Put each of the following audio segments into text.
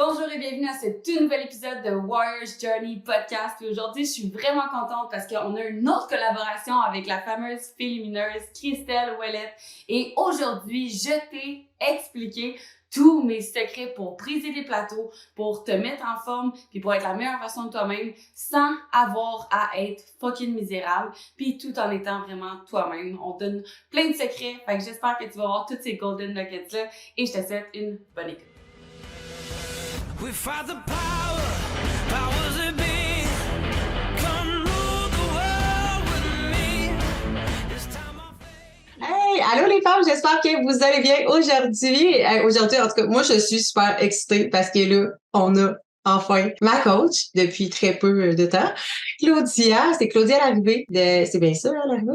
Bonjour et bienvenue à ce tout nouvel épisode de Warriors Journey Podcast. Puis aujourd'hui, je suis vraiment contente parce qu'on a une autre collaboration avec la fameuse fille lumineuse Christelle Ouellette. Et aujourd'hui, je t'ai expliqué tous mes secrets pour briser des plateaux, pour te mettre en forme, puis pour être la meilleure version de toi-même sans avoir à être fucking misérable, puis tout en étant vraiment toi-même. On donne plein de secrets, fait que j'espère que tu vas avoir toutes ces golden nuggets-là et je te souhaite une bonne écoute. We fight the powers that be. Come rule the world with me. This time Hey, allô les femmes, j'espère que vous allez bien aujourd'hui. Aujourd'hui, en tout cas, moi je suis super excitée parce que là, on a enfin ma coach depuis très peu de temps. Claudia, c'est Claudia l'arrivée c'est bien ça, hein, l'arrivée?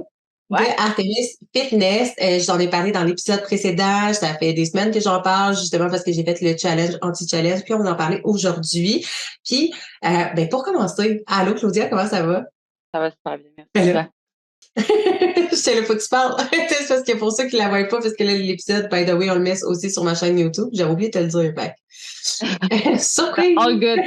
Ouais. De Artemis Fitness. J'en ai parlé dans l'épisode précédent. Ça fait des semaines que j'en parle, justement parce que j'ai fait le challenge anti-challenge, puis on va en parler aujourd'hui. Puis, pour commencer, allô Claudia, comment ça va? Ça va super bien, merci. Je te le faut que tu parles. C'est parce que pour ceux qui ne la voient pas, parce que là, l'épisode, by the way, on le met aussi sur ma chaîne YouTube. J'ai oublié de te le dire. Surprise! All good!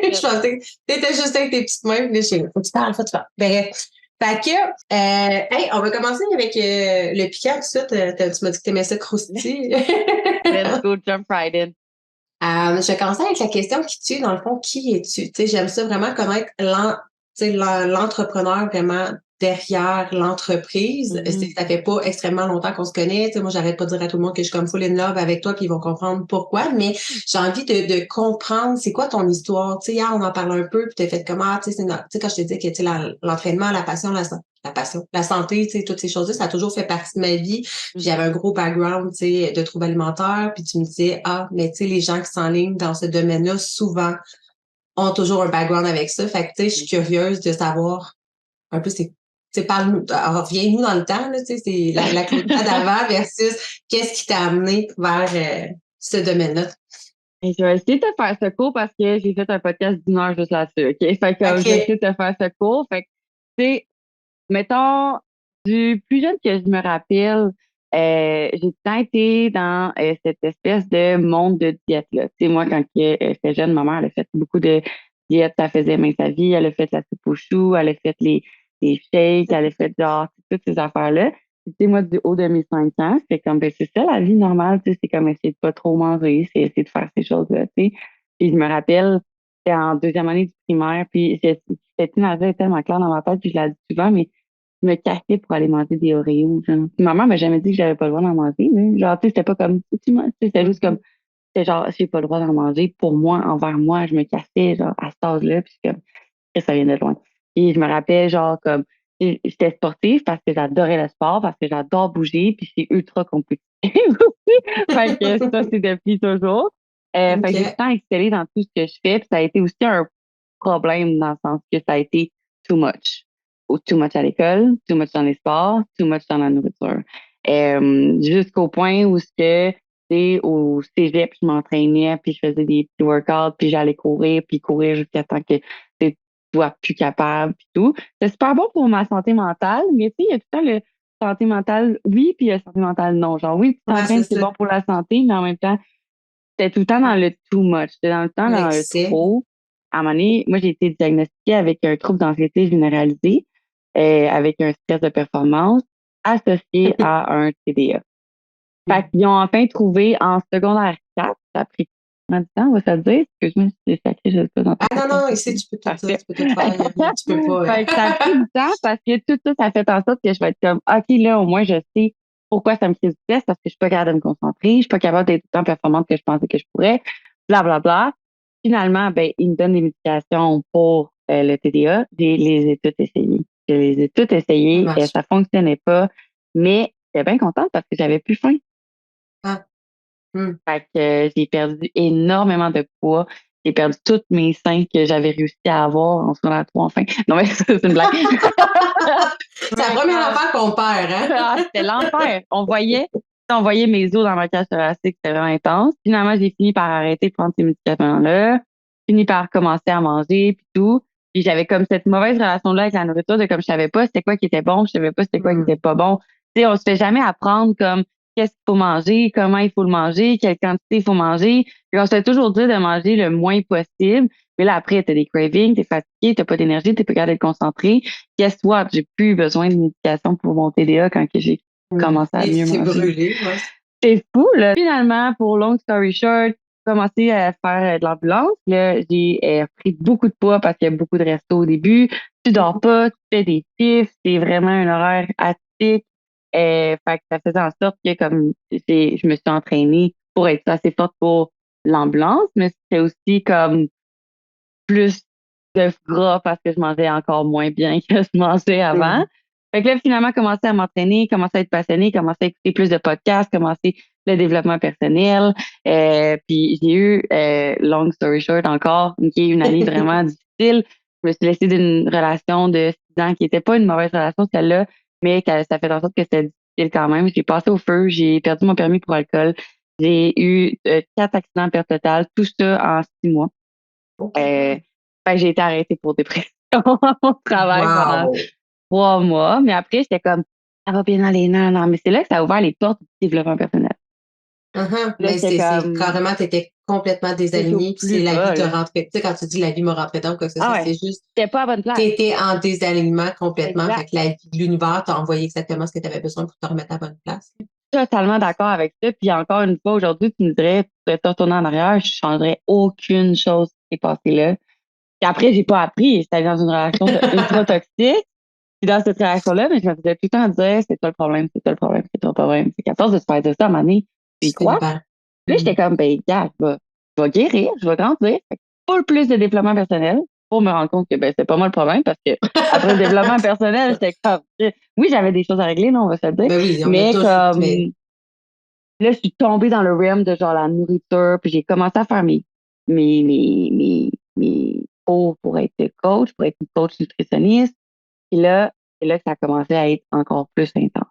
Je pensais que t'étais juste avec tes petites mains. Là, faut que tu parles, Bref. Fait que, hey, on va commencer avec le piquant, tout ça. Tu m'as dit que t'aimais ça croustillant. Let's go, jump right in. Je vais commencer avec la question qui tue, dans le fond, qui es-tu? Tu sais, j'aime ça vraiment connaître l'entrepreneur vraiment derrière l'entreprise. Mm-hmm. Ça fait pas extrêmement longtemps qu'on se connaît. Moi, j'arrête pas de dire à tout le monde que je suis comme full in love avec toi, puis ils vont comprendre pourquoi. Mais j'ai envie de comprendre c'est quoi ton histoire. Tu sais, hier, on en parle un peu, puis t'as fait comment, tu sais, quand je te dis que l'entraînement, la passion, la santé, tu sais, toutes ces choses-là, ça a toujours fait partie de ma vie. Puis j'avais un gros background, tu sais, de troubles alimentaires, puis tu me disais, mais tu sais, les gens qui s'enlignent dans ce domaine-là, souvent, ont toujours un background avec ça. Fait que, tu sais, je suis curieuse de savoir un peu reviens-nous dans le temps, là, tu sais, c'est la Claudia d'avant versus qu'est-ce qui t'a amené vers ce domaine-là. Et je vais essayer de te faire ce cours parce que j'ai fait un podcast d'1 heure juste là-dessus, OK? Fait que je vais essayer de te faire ce cours. Fait que, tu sais, mettons, du plus jeune que je me rappelle, j'ai tout le temps été dans cette espèce de monde de diète-là. Tu sais, moi, quand j'étais jeune, ma mère, elle a fait beaucoup de diètes, ça faisait bien sa vie. Elle a fait la soupe aux choux, elle a fait les shakes, elle a fait genre toutes ces affaires-là. Puis, tu sais, moi, du haut de mes 5 ans, c'est comme, c'est ça la vie normale, tu sais, c'est comme essayer de pas trop manger, c'est essayer de faire ces choses-là, tu sais. Puis je me rappelle, c'était en deuxième année du primaire, puis cette image est tellement claire dans ma tête, puis je la dis souvent, mais je me cachais pour aller manger des Oreos, genre. Puis ma mère m'a jamais dit que j'avais pas le droit d'en manger, mais genre, tu sais, c'était pas comme, tu sais, c'était juste comme, c'était genre, j'ai pas le droit d'en manger pour moi, envers moi, je me cachais, genre, à cet âge-là, puis comme, ça vient de loin. Et je me rappelle, genre, comme, j'étais sportive parce que j'adorais le sport, parce que j'adore bouger, puis c'est ultra compétitif aussi. Fait que ça, c'est depuis toujours. Fait que j'ai tout le temps excellé dans tout ce que je fais, puis ça a été aussi un problème dans le sens que ça a été too much. Ou too much à l'école, too much dans les sports, too much dans la nourriture. Jusqu'au point où au cégep, je m'entraînais, puis je faisais des petits workouts, puis j'allais courir jusqu'à temps que tu sois plus capable, puis tout. C'est super bon pour ma santé mentale, mais tu sais, il y a tout le temps le santé mentale, oui, puis la santé mentale, non. Genre, oui, tu t'entraînes, c'est bon pour la santé, mais en même temps, c'était tout le temps dans le too much. C'était dans le trop. À un moment donné, moi, j'ai été diagnostiquée avec un trouble d'anxiété généralisé, avec un stress de performance associé à un TDA. Fait qu'ils ont enfin trouvé en secondaire 4, ça a pris combien de temps, on va se le dire? Excuse-moi si c'est sacré, je sais pas dans non, ici, tu peux tout dire, tu peux tout faire, tu peux pas. Fait que ça a pris du temps parce que tout ça, ça fait en sorte que je vais être comme, OK, là, au moins, je sais pourquoi ça me crée du stress parce que je suis pas capable de me concentrer, je suis pas capable d'être autant performante que je pensais que je pourrais, bla, bla, bla. Finalement, ils me donnent des médications pour le TDA. Je les ai toutes essayées. Je les ai toutes essayées et ça fonctionnait pas. Mais j'étais bien contente parce que j'avais plus faim. Fait que j'ai perdu énormément de poids. J'ai perdu tous mes seins que j'avais réussi à avoir en secondaire 3, enfin. Non, mais c'est une blague. C'est la première affaire qu'on perd, hein? C'était l'enfer. On voyait mes os dans ma cage thoracique, c'était vraiment intense. Finalement, j'ai fini par arrêter de prendre ces médicaments-là. Fini par commencer à manger, puis tout. Puis j'avais comme cette mauvaise relation-là avec la nourriture, de comme je savais pas c'était quoi qui était bon, je savais pas c'était quoi qui était pas bon. Tu sais, on se fait jamais apprendre comme qu'est-ce qu'il faut manger, comment il faut le manger, quelle quantité il faut manger. Puis on se fait toujours dire de manger le moins possible. Mais là, après, t'as des cravings, t'es fatigué, t'as pas d'énergie, t'es pas capable d'être concentré. Guess what? J'ai plus besoin de médication pour mon TDA quand que j'ai commencé à Et mieux tu t'es manger. brûlé, ouais. C'est fou, là. Finalement, pour long story short, j'ai commencé à faire de l'ambulance. Là, j'ai pris beaucoup de poids parce qu'il y a beaucoup de restos au début. Tu dors pas, tu fais des chiffres, c'est vraiment un horaire atypique. Fait que ça faisait en sorte que comme je me suis entraînée pour être assez forte pour l'ambulance, mais c'était aussi comme plus de gras parce que je mangeais encore moins bien que je mangeais avant. Mhm. Fait que là, finalement, commencer à m'entraîner, commencer à être passionnée, commencer à écouter plus de podcasts, commencer le développement personnel. Puis j'ai eu, long story short encore, une année vraiment difficile. Je me suis laissée d'une relation de 6 ans qui était pas une mauvaise relation, celle-là, mais ça fait en sorte que c'était difficile quand même. J'ai passé au feu, j'ai perdu mon permis pour alcool. J'ai eu 4 accidents à perte totale, tout ça en 6 mois. OK. Fait que j'ai été arrêtée pour dépression à mon travail pendant Wow! 3 mois. Mais après, j'étais comme, ça va bien aller, non, non. Mais c'est là que ça a ouvert les portes du développement personnel. Là, Mais j'étais c'est comme, carrément, t'étais complètement j'étais au désalignée, puis c'est plus la vie bas, te là. rentrait. Tu sais, quand tu dis la vie me rentrait dedans, quoi que ce Ah soit, ouais, c'est juste, j'étais pas à bonne place. t'étais en désalignement complètement. Fait Exact. que la vie, l'univers t'a envoyé exactement ce que tu avais besoin pour te remettre à bonne place. Totalement d'accord avec ça. Puis encore une fois, aujourd'hui, tu me dirais, tu te retourner en arrière, je changerais aucune chose qui est passée là. Puis après, j'ai pas appris. J'étais dans une relation ultra toxique. Puis dans cette relation-là, mais je me faisais tout le temps dire, c'est toi le problème, c'est toi le problème, c'est toi le problème. C'est qu'à force de se faire dire ça, à un moment donné, tu y Tu crois. libères. Puis là, j'étais comme, ben, gars, je vais guérir, je vais grandir. Fait que full plus de développement personnel pour me rendre compte que, ben, c'est pas moi le problème parce que après le développement personnel, j'étais comme, oui, j'avais des choses à régler, non, on va se le dire. Ben oui, on a Mais tous, comme, mais là, je suis tombée dans le realm de genre la nourriture, puis j'ai commencé à faire mes cours pour être coach, pour être une coach nutritionniste. Puis là, c'est là que ça a commencé à être encore plus intense.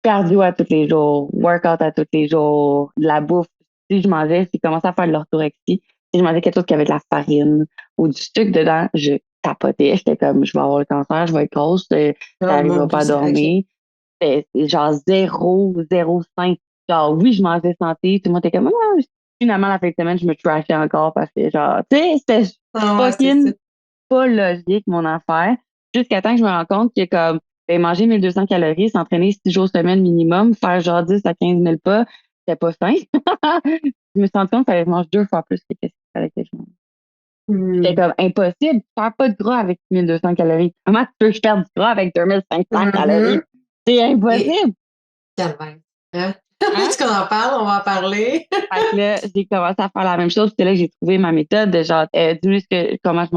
Cardio à tous les jours, workout à tous les jours, de la bouffe. Si je mangeais, si je commençais à faire de l'orthorexie, si je mangeais quelque chose qui avait de la farine ou du sucre dedans, je tapotais. J'étais comme, je vais avoir le cancer, je vais être grosse, oh mon j'arriverai Dieu, pas à c'est OK. dormir. C'est genre 0,05. Genre, oui, je mangeais santé. Tout le monde était comme, ah, finalement, la fin de semaine, je me trashais encore parce que, genre, tu sais, c'était Ah ouais, c'est ça. fucking pas logique, mon affaire. Jusqu'à temps que je me rends compte que, comme, ben, manger 1200 calories, s'entraîner 6 jours semaine minimum, faire genre 10 à 15 000 pas, c'était pas sain. Je me suis rendu compte qu'il fallait que je mange 2 fois plus que ce qu'il fallait que je mange. C'était Hmm. comme impossible. Tu perds pas de gras avec 1200 calories. Comment tu veux que je perde du gras avec 2500 calories? Mhm. C'est Et impossible. calvaire. Hein? Hein? Est-ce qu'on en parle? On va en parler. Fait que là, j'ai commencé à faire la même chose. C'est là que j'ai trouvé ma méthode de genre, diminuer comment je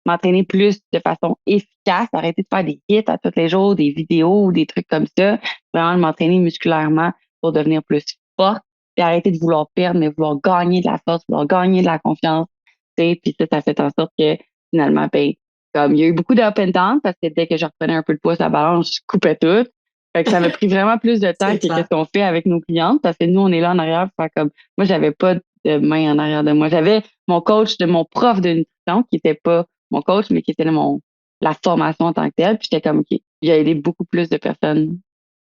m'entraîner plus de façon efficace, arrêter de faire des hits à tous les jours, des vidéos ou des trucs comme ça. Vraiment de m'entraîner musculairement pour devenir plus forte. Puis arrêter de vouloir perdre, mais vouloir gagner de la force, vouloir gagner de la confiance. Tu sais. Puis ça fait en sorte que finalement, ben, comme il y a eu beaucoup d'up and down parce que dès que je reprenais un peu de poids sur la balance, je coupais tout. Fait que ça m'a pris vraiment plus de temps C'est que clair. qu'est-ce qu'on fait avec nos clientes parce que nous, on est là en arrière pour faire comme, moi, j'avais pas de main en arrière de moi. J'avais mon coach de mon prof de nutrition qui était pas mon coach, mais qui était la formation en tant que telle. Puis j'étais comme, OK, il a aidé beaucoup plus de personnes.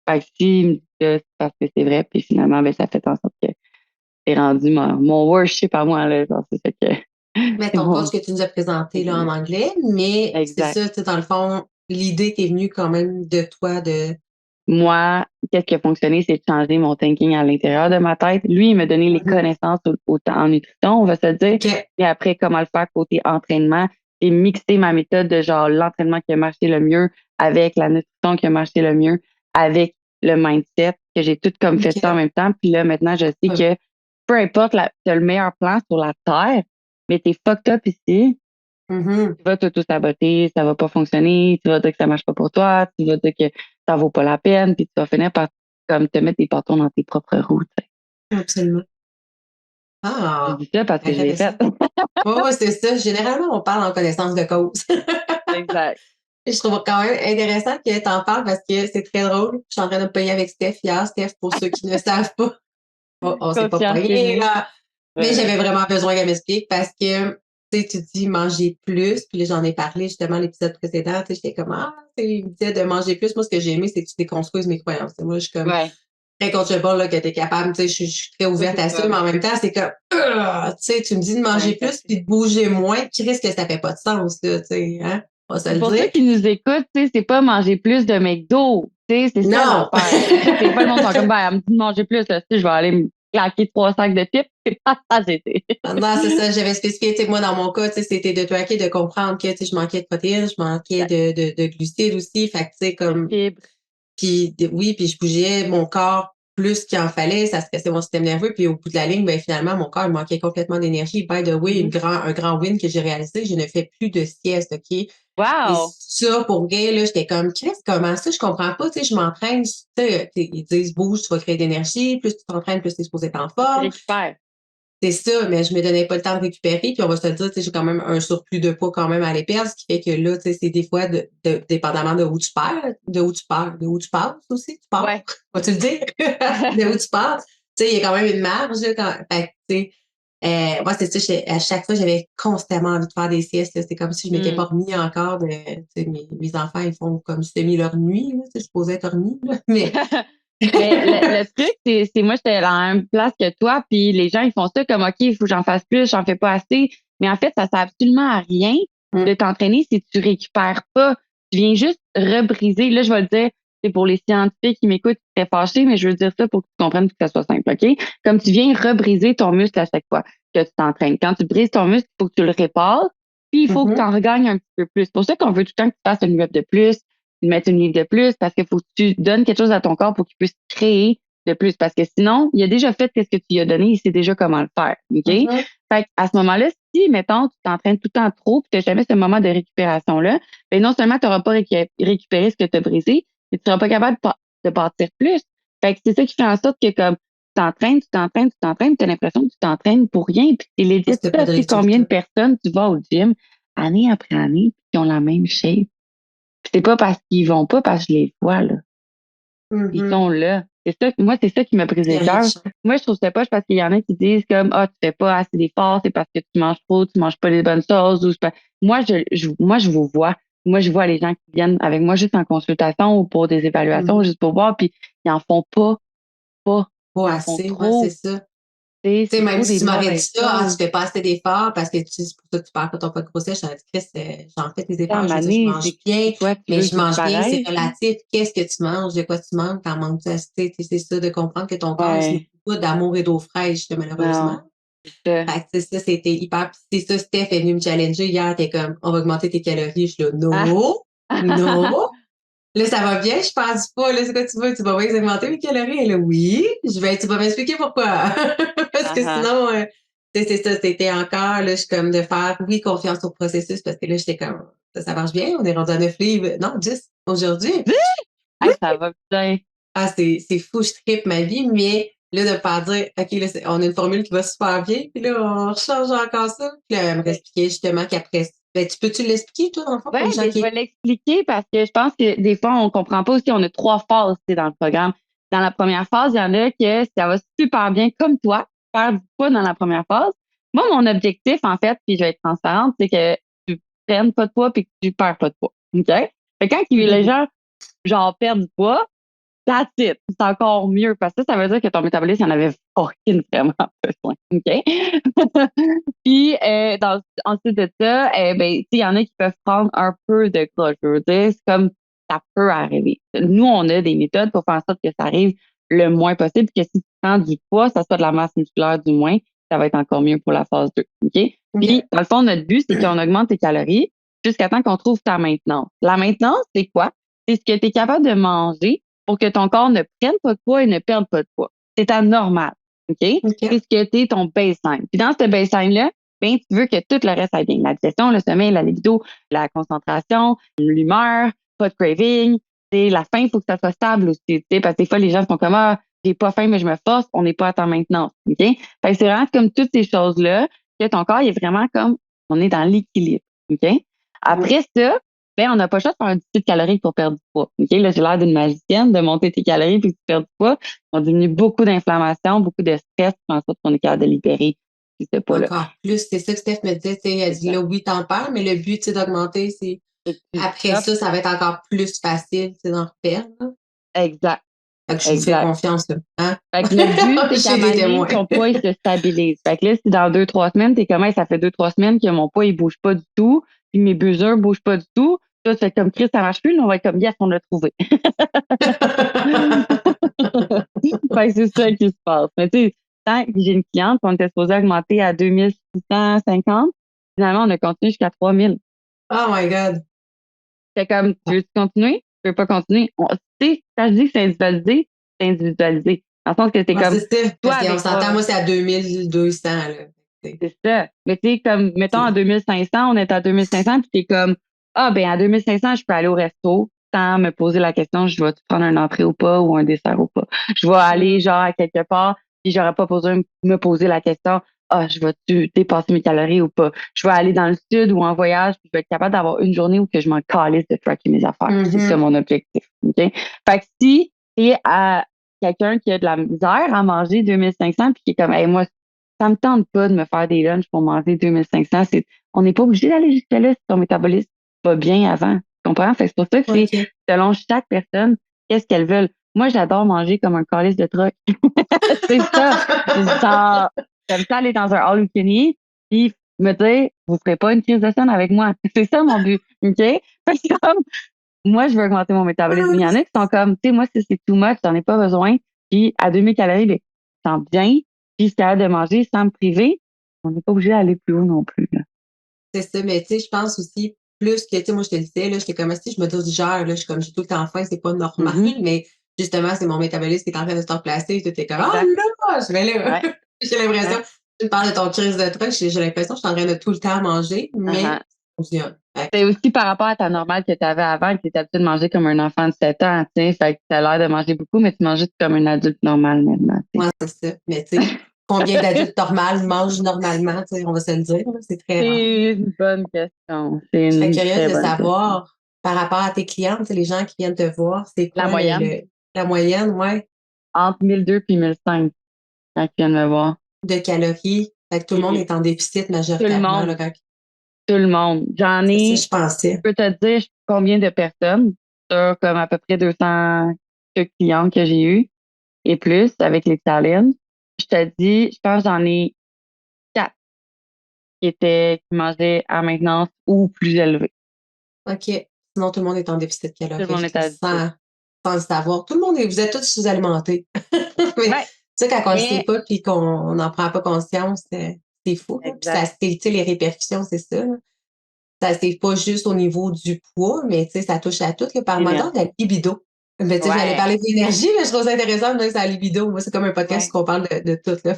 Fait que s'il me dit ça, c'est parce que c'est vrai. Puis finalement, ben, ça fait en sorte que c'est rendu mon worship à moi, là. Genre, c'est ça que, Mais c'est ton coach mon, que tu nous as présenté là, en anglais, mais c'est exact. ça, tu sais, dans le fond, l'idée t'est venue quand même de toi de. Moi, qu'est-ce qui a fonctionné, c'est de changer mon thinking à l'intérieur de ma tête. Lui, il m'a donné les Mhm. connaissances autant en nutrition, on va se le dire. OK. Et après, comment le faire côté entraînement et mixer ma méthode de genre l'entraînement qui a marché le mieux avec la nutrition qui a marché le mieux, avec le mindset, que j'ai tout comme fait ça en OK. même temps. Puis là, maintenant, je sais que peu importe, tu as le meilleur plan sur la terre, mais t'es fucked up ici, Mhm. tu vas t'auto-saboter, ça va pas fonctionner, tu vas dire que ça marche pas pour toi, tu vas dire que ça vaut pas la peine, puis tu vas finir par comme te mettre des bâtons dans tes propres roues. Tu sais. Absolument. Je Ah, dis ça parce que je l'ai intéressant. fait. Oui, c'est ça. Généralement, on parle en connaissance de cause. Exact. Je trouve quand même intéressant que tu en parles parce que c'est très drôle. Je suis en train de me payer avec Steph hier. Steph, pour ceux qui ne savent pas, on s'est pas Conscience pogné féminine. là. Mais j'avais vraiment besoin qu'elle m'explique parce que tu dis manger plus, puis là, j'en ai parlé justement l'épisode précédent. J'étais comme il me disait de manger plus. Moi, ce que j'ai aimé, c'est que tu déconstruises mes croyances. Moi, je suis comme Ouais. incoachable, là, que t'es capable, tu sais, je suis très ouverte à ça, mais en même temps, c'est comme, tu sais, tu me dis de manger plus puis de bouger moins, qui risque que ça fait pas de sens, là, tu sais, hein? On va se C'est le pour dire. ceux qui nous écoutent, tu sais, c'est pas manger plus de McDo. Tu sais, c'est ça Non! l'affaire. C'est ça, des fois, le monde sont comme, ben, elle me dit de manger plus, là, tu sais, je vais aller me claquer 3 sacs de chips. C'est pas ça, j'étais. Non, c'est ça, j'avais spécifié, tu sais, moi, dans mon cas, tu sais, c'était de tracker, de comprendre que, tu sais, je manquais de protéines, je manquais de glucides aussi, fait que, tu sais, comme, Fibre. puis oui, puis je bougeais mon corps plus qu'il en fallait, ça stressait mon système nerveux, puis au bout de la ligne, ben finalement, mon corps, il manquait complètement d'énergie. By the way, un grand win que j'ai réalisé, je ne fais plus de sieste, OK? Et Wow! ça, pour vrai, là, j'étais comme, qu'est-ce, comment ça, je comprends pas, tu sais, je m'entraîne, tu sais, ils disent, bouge, tu vas créer d'énergie, plus tu t'entraînes, plus tu es supposé être en Tu forme. récupères. C'est ça, mais je me donnais pas le temps de récupérer, puis on va se le dire, tu sais, j'ai quand même un surplus de poids quand même à aller perdre, ce qui fait que là, tu sais, c'est des fois dépendamment de où tu perds, de où tu passes aussi, tu pars, Ouais. vas-tu le dire? De où tu passes. Tu sais, il y a quand même une marge, là, fait que, tu sais, moi, c'est ça, à chaque fois, j'avais constamment envie de faire des siestes, là. C'est comme si je m'étais pas remis encore de, tu sais, mes enfants, ils font comme semi leur nuit, là, tu sais, supposé être remis, là, mais, Mais le truc, c'est moi, j'étais à la même place que toi, puis les gens, ils font ça comme, OK, il faut que j'en fasse plus, j'en fais pas assez. Mais en fait, ça sert absolument à rien de t'entraîner si tu récupères pas. Tu viens juste rebriser. Là, je vais le dire, c'est pour les scientifiques qui m'écoutent, qui seraient fâchés, mais je veux dire ça pour que tu comprennes que ça soit simple, OK? Comme tu viens rebriser ton muscle à chaque fois que tu t'entraînes. Quand tu brises ton muscle, il faut que tu le répares, puis il faut que tu en regagnes un petit peu plus. C'est pour ça qu'on veut tout le temps que tu fasses une web de plus, mettre une livre de plus parce qu'il faut que tu donnes quelque chose à ton corps pour qu'il puisse créer de plus. Parce que sinon, il a déjà fait ce que tu lui as donné, il sait déjà comment le faire. OK? Fait à ce moment-là, si, mettons, tu t'entraînes tout le temps trop, puis tu n'as jamais ce moment de récupération-là, ben non seulement tu n'auras pas récupéré ce que tu as brisé, mais tu seras pas capable de bâtir plus. Fait que c'est ça qui fait en sorte que comme tu t'entraînes, tu as l'impression que tu t'entraînes pour rien. Puis c'est legit, c'était pas de tu sais combien de résultat. personnes tu vas au gym année après année, puis qui ont la même shape. Puis c'est pas parce qu'ils vont pas, parce que je les vois, là. Ils sont là. C'est ça, moi, c'est ça qui m'a brisé Il y a le rien de cœur. change. Moi, je trouve ça poche parce qu'il y en a qui disent comme, ah, tu fais pas assez d'efforts, c'est parce que tu manges trop, tu manges pas les bonnes choses, ou c'est pas. Moi, je vous vois. Moi, je vois les gens qui viennent avec moi juste en consultation ou pour des évaluations, juste pour voir, puis ils en font pas. Ils Pas en font assez, ouais, c'est trop. ça. Tu sais, C'est même trop si des tu m'aurais dit mauvaises ça, ah, tu choses. fais pas assez d'efforts parce que c'est pour ça que tu perds pas ton poids de grossesse, j'aurais dit, Chris, j'en fais tes À un efforts, je moment veux dire, je donné, mange bien, c'est quoi, tu mais veux je qu'ils mange bien, c'est disparaissent? relatif. Qu'est-ce que tu manges, de quoi tu manges, t'en manques-tu assez? C'est ça, de comprendre que ton corps, il se Ouais, nourrit pas d'amour et d'eau fraîche, malheureusement. non, c'est ça. Fait que c'est ça, c'était hyper, c'est ça, Steph est venu me challenger hier, t'es comme, on va augmenter tes calories, je suis là, Ah. non, non. Là, ça va bien, je pense pas. Là, c'est quoi tu veux? Tu vas bien augmenter mes calories? Elle là, oui. Tu vas m'expliquer pourquoi. Parce que Ah, sinon, c'est ça, c'était encore, là, je suis comme de faire, oui, confiance au processus, parce que là, j'étais comme, ça marche bien, on est rendu à 9 livres. Non, 10 aujourd'hui. ah. Oui. Hey, ça va bien. Ah, c'est fou, je trippe ma vie, mais là, de pas dire, OK, là, on a une formule qui va super bien, puis là, on rechange encore ça. Puis là, elle me expliquait justement qu'après, ben, peux-tu l'expliquer, toi, dans le fond, Oui, pour les gens ben, je qui. vais l'expliquer parce que je pense que des fois, on comprend pas aussi. On a 3 phases, tu sais, dans le programme. Dans la première phase, il y en a que ça va super bien, comme toi, faire du poids dans la première phase. Moi, mon objectif, en fait, puis je vais être transparente, c'est que tu prennes pas de poids puis que tu perds pas de poids. OK? Fait que quand les gens, genre, perdent du poids, that's it. C'est encore mieux parce que ça veut dire que ton métabolisme, il en avait fucking vraiment besoin. OK? Puis, ensuite de ça, ben, tu sais, il y en a qui peuvent prendre un peu de cloche. Je veux dire, c'est comme ça peut arriver. Nous, on a des méthodes pour faire en sorte que ça arrive le moins possible, que si tu prends du poids, ça soit de la masse musculaire du moins, ça va être encore mieux pour la phase 2. OK? Puis, OK. dans le fond, notre but, c'est qu'on augmente tes calories jusqu'à temps qu'on trouve ta maintenance. La maintenance, c'est quoi? C'est ce que tu es capable de manger pour que ton corps ne prenne pas de poids et ne perde pas de poids. C'est ta normale. OK? C'est OK. ce que tu es ton baseline. Puis dans ce baseline-là, ben, tu veux que tout le reste aille bien. La digestion, le sommeil, la libido, la concentration, l'humeur, pas de craving. La faim, il faut que ça soit stable aussi. Parce que des fois, les gens sont comme, ah, j'ai pas faim, mais je me force, on n'est pas à temps maintenance. OK? Fait que c'est vraiment comme toutes ces choses-là que ton corps il est vraiment comme, on est dans l'équilibre. OK? Après ça, ben, on n'a pas le choix de faire un déficit calorique pour perdre du poids. OK? Là, j'ai l'air d'une magicienne de monter tes calories puis que tu perds du poids. On diminue beaucoup d'inflammation, beaucoup de stress, puis en sorte qu'on est capable de libérer ce poids-là. Encore plus, c'est ça que Steph me disait, tu sais, elle dit là, oui, t'en perds, mais le but, c'est d'augmenter, c'est après ça, ça va être encore plus facile, tu sais, d'en reperdre, là. Exact. Fait que je vous fais confiance, là. Hein? Fait que notre but, c'est qu'à un moment donné, témoins. ton poids, il se stabilise. Fait que là, si dans 2-3 semaines, t'es comme, hey, ça fait 2-3 semaines que mon poids, il bouge pas du tout, puis mes mesures bougent pas du tout, toi, tu fais comme Chris, ça marche plus, là, on va être comme, yes, on l'a trouvé. Fait que c'est ça qui se passe. Mais tu sais, tant que j'ai une cliente, on était supposé augmenter à 2650, finalement, on a continué jusqu'à 3000. Oh my God. C'est comme, tu veux continuer? Tu veux pas continuer? Tu sais, quand je dis que c'est individualisé, c'est individualisé. Dans le sens que c'est Ouais, comme, c'est ça. toi Parce qu'on avec s'entend, moi, c'est à 2200, là. c'est ça. Mais tu sais, comme, mettons, à 2500, on est à 2500, puis t'es comme, ah, ben, à 2500, je peux aller au resto sans me poser la question, je vais prendre un entrée ou pas, ou un dessert ou pas. Je vais aller, genre, à quelque part, puis j'aurais pas posé, me poser la question, ah, je vais-tu dépasser mes calories ou pas? Je vais aller dans le sud ou en voyage, puis je vais être capable d'avoir une journée où que je m'en calisse de tracker mes affaires. C'est ça mon objectif. OK? Fait que si t'es à quelqu'un qui a de la misère à manger 2500, puis qui est comme, hey, moi, ça me tente pas de me faire des lunchs pour manger 2500. On n'est pas obligé d'aller jusque-là si ton métabolisme va bien avant. Tu comprends? Fait que c'est pour ça que c'est selon chaque personne, qu'est-ce qu'elles veulent. Moi, j'adore manger comme un calice de truck. C'est ça. Genre, j'aime ça aller dans un all you can eat, puis me dire, vous ferez pas une crise de scène avec moi. C'est ça mon but. OK? Fait que comme, moi, je veux augmenter mon métabolisme. Il y en a qui sont comme, tu sais, moi, si c'est too much, j'en ai pas besoin. Puis à 2000 calories, ben, je sens bien. Puis je suis capable de manger sans me priver. On n'est pas obligé d'aller plus haut non plus, là. C'est ça, mais tu sais, je pense aussi plus que, tu sais, moi, je te le disais, là, j'étais comme, si je me digère, là, je suis comme, j'ai tout le temps faim, c'est pas normal, mais justement, c'est mon métabolisme qui est en train de se replacer, tu es comme, oh là, je vais là. J'ai l'impression, tu me parles de ton crise de truc, j'ai l'impression que je suis en train de tout le temps manger, mais ça fonctionne. C'est aussi par rapport à ta normale que tu avais avant, que tu étais habitué de manger comme un enfant de 7 ans, tu sais. Fait que tu as l'air de manger beaucoup, mais tu manges comme un adulte normal maintenant. Ouais, c'est ça. Mais tu sais, combien d'adultes normaux mangent normalement, tu sais, on va se le dire, là, c'est très rare. C'est une bonne question. C'est Je serais une curieuse très de bonne question. savoir, par rapport à tes clientes, tu sais, les gens qui viennent te voir, c'est La quoi moyenne, la moyenne, ouais, entre 1002 puis 1005 quand ils viennent me voir. de calories? Fait que tout le monde Puis est en déficit tout le majoritairement, là, monde, tout le monde. J'en c'est ça, ai, je pensais. je peux te dire combien de personnes sur comme à peu près 200 clients que j'ai eu et plus avec les challenges. Je te dis, je pense que j'en ai 4 qui mangeaient à maintenance ou plus élevé. OK. Sinon, tout le monde est en déficit Tout le monde calorique, est là, habitué. sans le savoir. Tout le monde vous êtes tous sous-alimentés. Mais Ouais, tu sais, quand on le sait mais pas puis qu'on n'en prend pas conscience, c'est fou, là. Puis ça, exact. tu sais, les répercussions, c'est ça, là. Ça, c'est pas juste au niveau du poids, mais tu sais, ça touche à tout, là. Parle-moi donc de la libido. Mais tu sais, j'allais Ouais, parler d'énergie, mais je trouve ça intéressant de dire que c'est la libido. Moi, c'est comme un podcast ouais. qu'on parle de tout, là.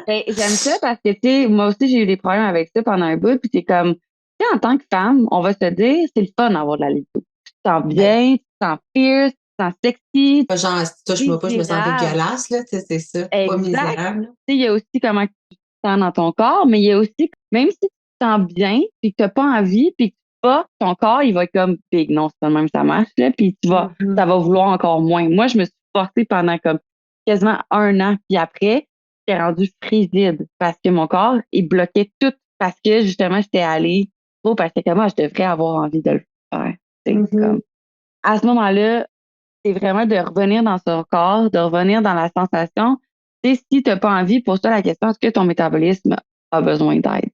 Ben, j'aime ça parce que, tu sais, moi aussi, j'ai eu des problèmes avec ça pendant un bout. Puis c'est comme, tu sais, en tant que femme, on va se dire, c'est le fun d'avoir de la libido. Tu te sens Ben, bien, tu te sens fierce, tu te sens sexy, pas genre, si tu touches moi pas, je me sens désirable. dégueulasse, là. Tu sais, c'est ça. Pas Exact. misérable, là. Tu sais, il y a aussi comment tu te sens dans ton corps, mais il y a aussi, même si tu te sens bien, puis que tu n'as pas envie, puis que pas, ton corps, il va être comme big. Non, c'est pas le même, ça marche, là. Puis ça va vouloir encore moins. Moi, je me suis forcée pendant comme quasiment 1 an, puis après, j'étais rendue frigide parce que mon corps, il bloquait tout parce que justement, j'étais allée trop parce que moi, je devrais avoir envie de le faire. Tu sais, comme, à ce moment-là, c'est vraiment de revenir dans son corps, de revenir dans la sensation. Tu sais, si tu n'as pas envie, pose-toi la question, est-ce que ton métabolisme a besoin d'aide?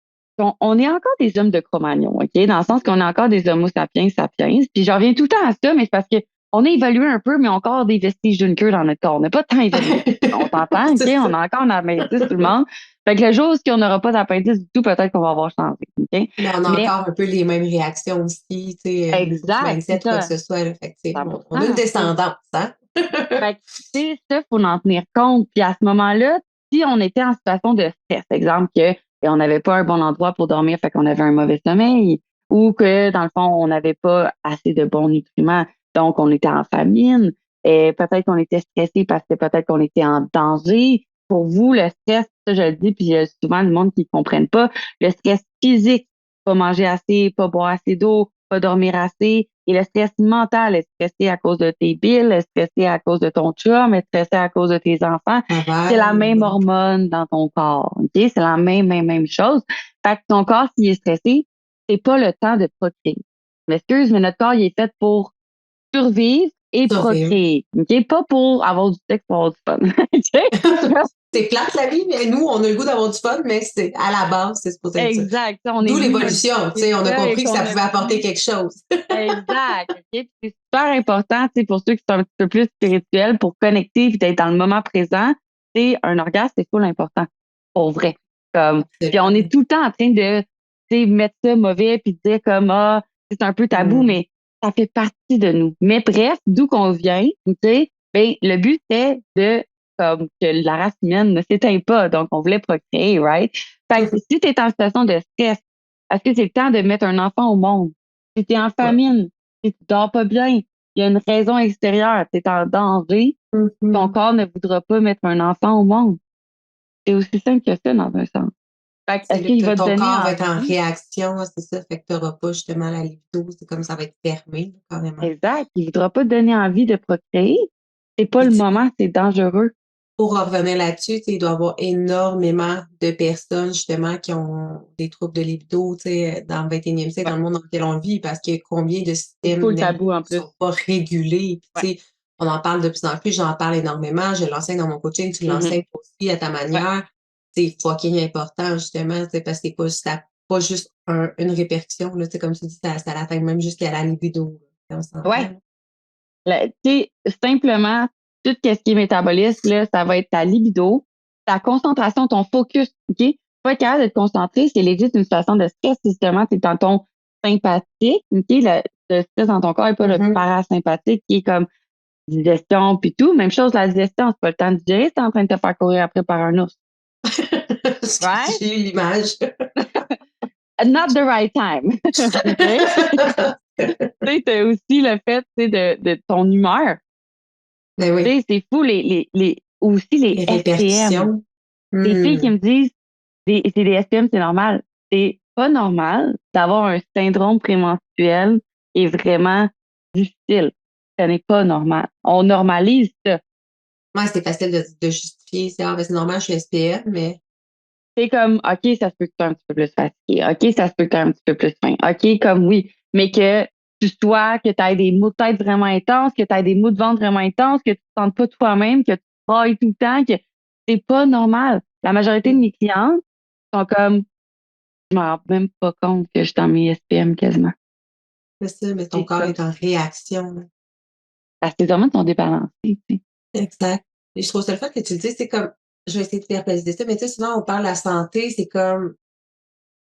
On est encore des hommes de Cro-Magnon, OK? Dans le sens qu'on est encore des homo sapiens sapiens. Puis j'en reviens tout le temps à ça, mais c'est parce qu'on a évolué un peu, mais on a encore des vestiges d'une queue dans notre corps. On n'a pas tant évolué. On t'entend, OK? C'est ça. On a encore un appendice, tout le monde. Fait que le jour où on n'aura pas d'appendice du tout, peut-être qu'on va avoir changé, OK? Mais on a Mais encore un peu les mêmes réactions aussi, tu sais, au niveau du exact, mindset, c'est quoi que ça, ce soit, là. Fait que, tu sais, on a une 100%. descendance, hein? Fait que, tu sais, ça, faut en tenir compte. Puis à ce moment-là, si on était en situation de stress, exemple que on n'avait pas un bon endroit pour dormir, fait qu'on avait un mauvais sommeil, ou que dans le fond, on n'avait pas assez de bons nutriments, donc on était en famine, et peut-être qu'on était stressé parce que peut-être qu'on était en danger. Pour vous, le stress, ça je le dis, puis il y a souvent le monde qui ne comprenne pas, le stress physique, pas manger assez, pas boire assez d'eau, pas dormir assez. Et le stress mental, être stressé à cause de tes billes, être stressé à cause de ton chum, être stressé à cause de tes enfants, c'est la Travail, même hormone dans ton corps. OK? C'est la même chose. Fait que ton corps, s'il est stressé, c'est pas le temps de procréer. M'excuse, mais notre corps, il est fait pour survivre et Ça fait, procréer. OK? Pas pour avoir du sexe, pour avoir du fun. c'est plate la vie, mais nous, on a le goût d'avoir du fun, mais c'est à la base, c'est supposé être ça. Exact. On est D'où venu l'évolution, tu sais, on a et compris que ça qu'on a pouvait apporter pu. quelque chose. Exact. OK? Puis c'est super important, tu sais, pour ceux qui sont un petit peu plus spirituels, pour connecter et d'être dans le moment présent. C'est un orgasme, c'est full important. Pour vrai. Puis on est tout le temps en train de, tu sais, mettre ça mauvais puis de dire comme, ah, c'est un peu tabou, mais ça fait partie de nous. Mais bref, d'où qu'on vient, tu sais, ben, le but, c'est de, comme, que la race humaine ne s'éteint pas. Donc, on voulait procréer, right? Fait que si tu es en situation de stress, est-ce que c'est le temps de mettre un enfant au monde? Si tu es en Ouais. famine, si tu dors pas bien, il y a une raison extérieure, tu es en danger, ton corps ne voudra pas mettre un enfant au monde. C'est aussi simple que ça, dans un sens. Fait que, C'est est-ce là qu'il que va te ton donner corps va être en envie? réaction, c'est ça, fait que tu n'auras pas justement la libido, c'est comme ça va être fermé, carrément. Exact. Il voudra pas te donner envie de procréer. C'est pas Puis, le tu sais, moment, c'est dangereux. pour revenir là-dessus, tu sais, il doit y avoir énormément de personnes, justement, qui ont des troubles de libido, tu sais, dans le 21e siècle, Ouais. dans le monde dans lequel on vit, parce que combien de C'est systèmes full tabou nerveux en ne plus. sont pas régulés. Puis, Ouais. tu sais, on en parle de plus en plus, j'en parle énormément, je l'enseigne dans mon coaching, tu Mhm. l'enseignes aussi à ta Ouais. manière. C'est fucking important, justement, tu sais, parce que ça n'a pas juste une répercussion, là, tu sais, comme tu dis, ça l'atteint même jusqu'à la libido, là, on Ouais. s'entend. Tu sais, simplement, tout ce qui est métabolisme, là, ça va être ta libido, ta concentration, ton focus, OK? Pas être capable de te concentrer, c'est legit une situation de stress, justement, c'est dans ton sympathique, OK? Le stress dans ton corps et pas le Mhm. parasympathique qui est comme digestion puis tout. Même chose, la digestion, c'est pas le temps de digérer, c'est en train de te faire courir après par un ours. Right? J'ai eu l'image. Not the right time. OK? Tu sais, t'as aussi le fait, tu sais, de ton humeur. Ben Tu oui, sais, c'est fou, aussi les les SPM. répercussions. Des filles qui Mmh. me disent, c'est des SPM, c'est normal. C'est pas normal d'avoir un syndrome prémenstruel et vraiment difficile. Ce n'est pas normal. On normalise ça. Ouais, c'est facile de justifier, c'est: «Ah, ben, c'est normal, je suis SPM», mais C'est comme, OK, ça se peut que tu sois un petit peu plus fatigué. OK, ça se peut que tu aies un petit peu plus faim. OK, comme oui. Mais que que tu aies des maux de tête vraiment intenses, que tu aies des maux de ventre vraiment intenses, que tu ne te sentes pas toi-même, que tu brailles tout le temps, que c'est pas normal. La majorité de mes clientes sont comme, je m'en rends même pas compte que je suis dans mes SPM quasiment. c'est ça, mais ton C'est corps comme est en réaction, là. parce que tes hormones sont débalancées, tu sais. Exact. Et je trouve ça le fun que tu le dises, c'est comme je vais essayer de verbaliser ça, mais tu sais, souvent, on parle de la santé, c'est comme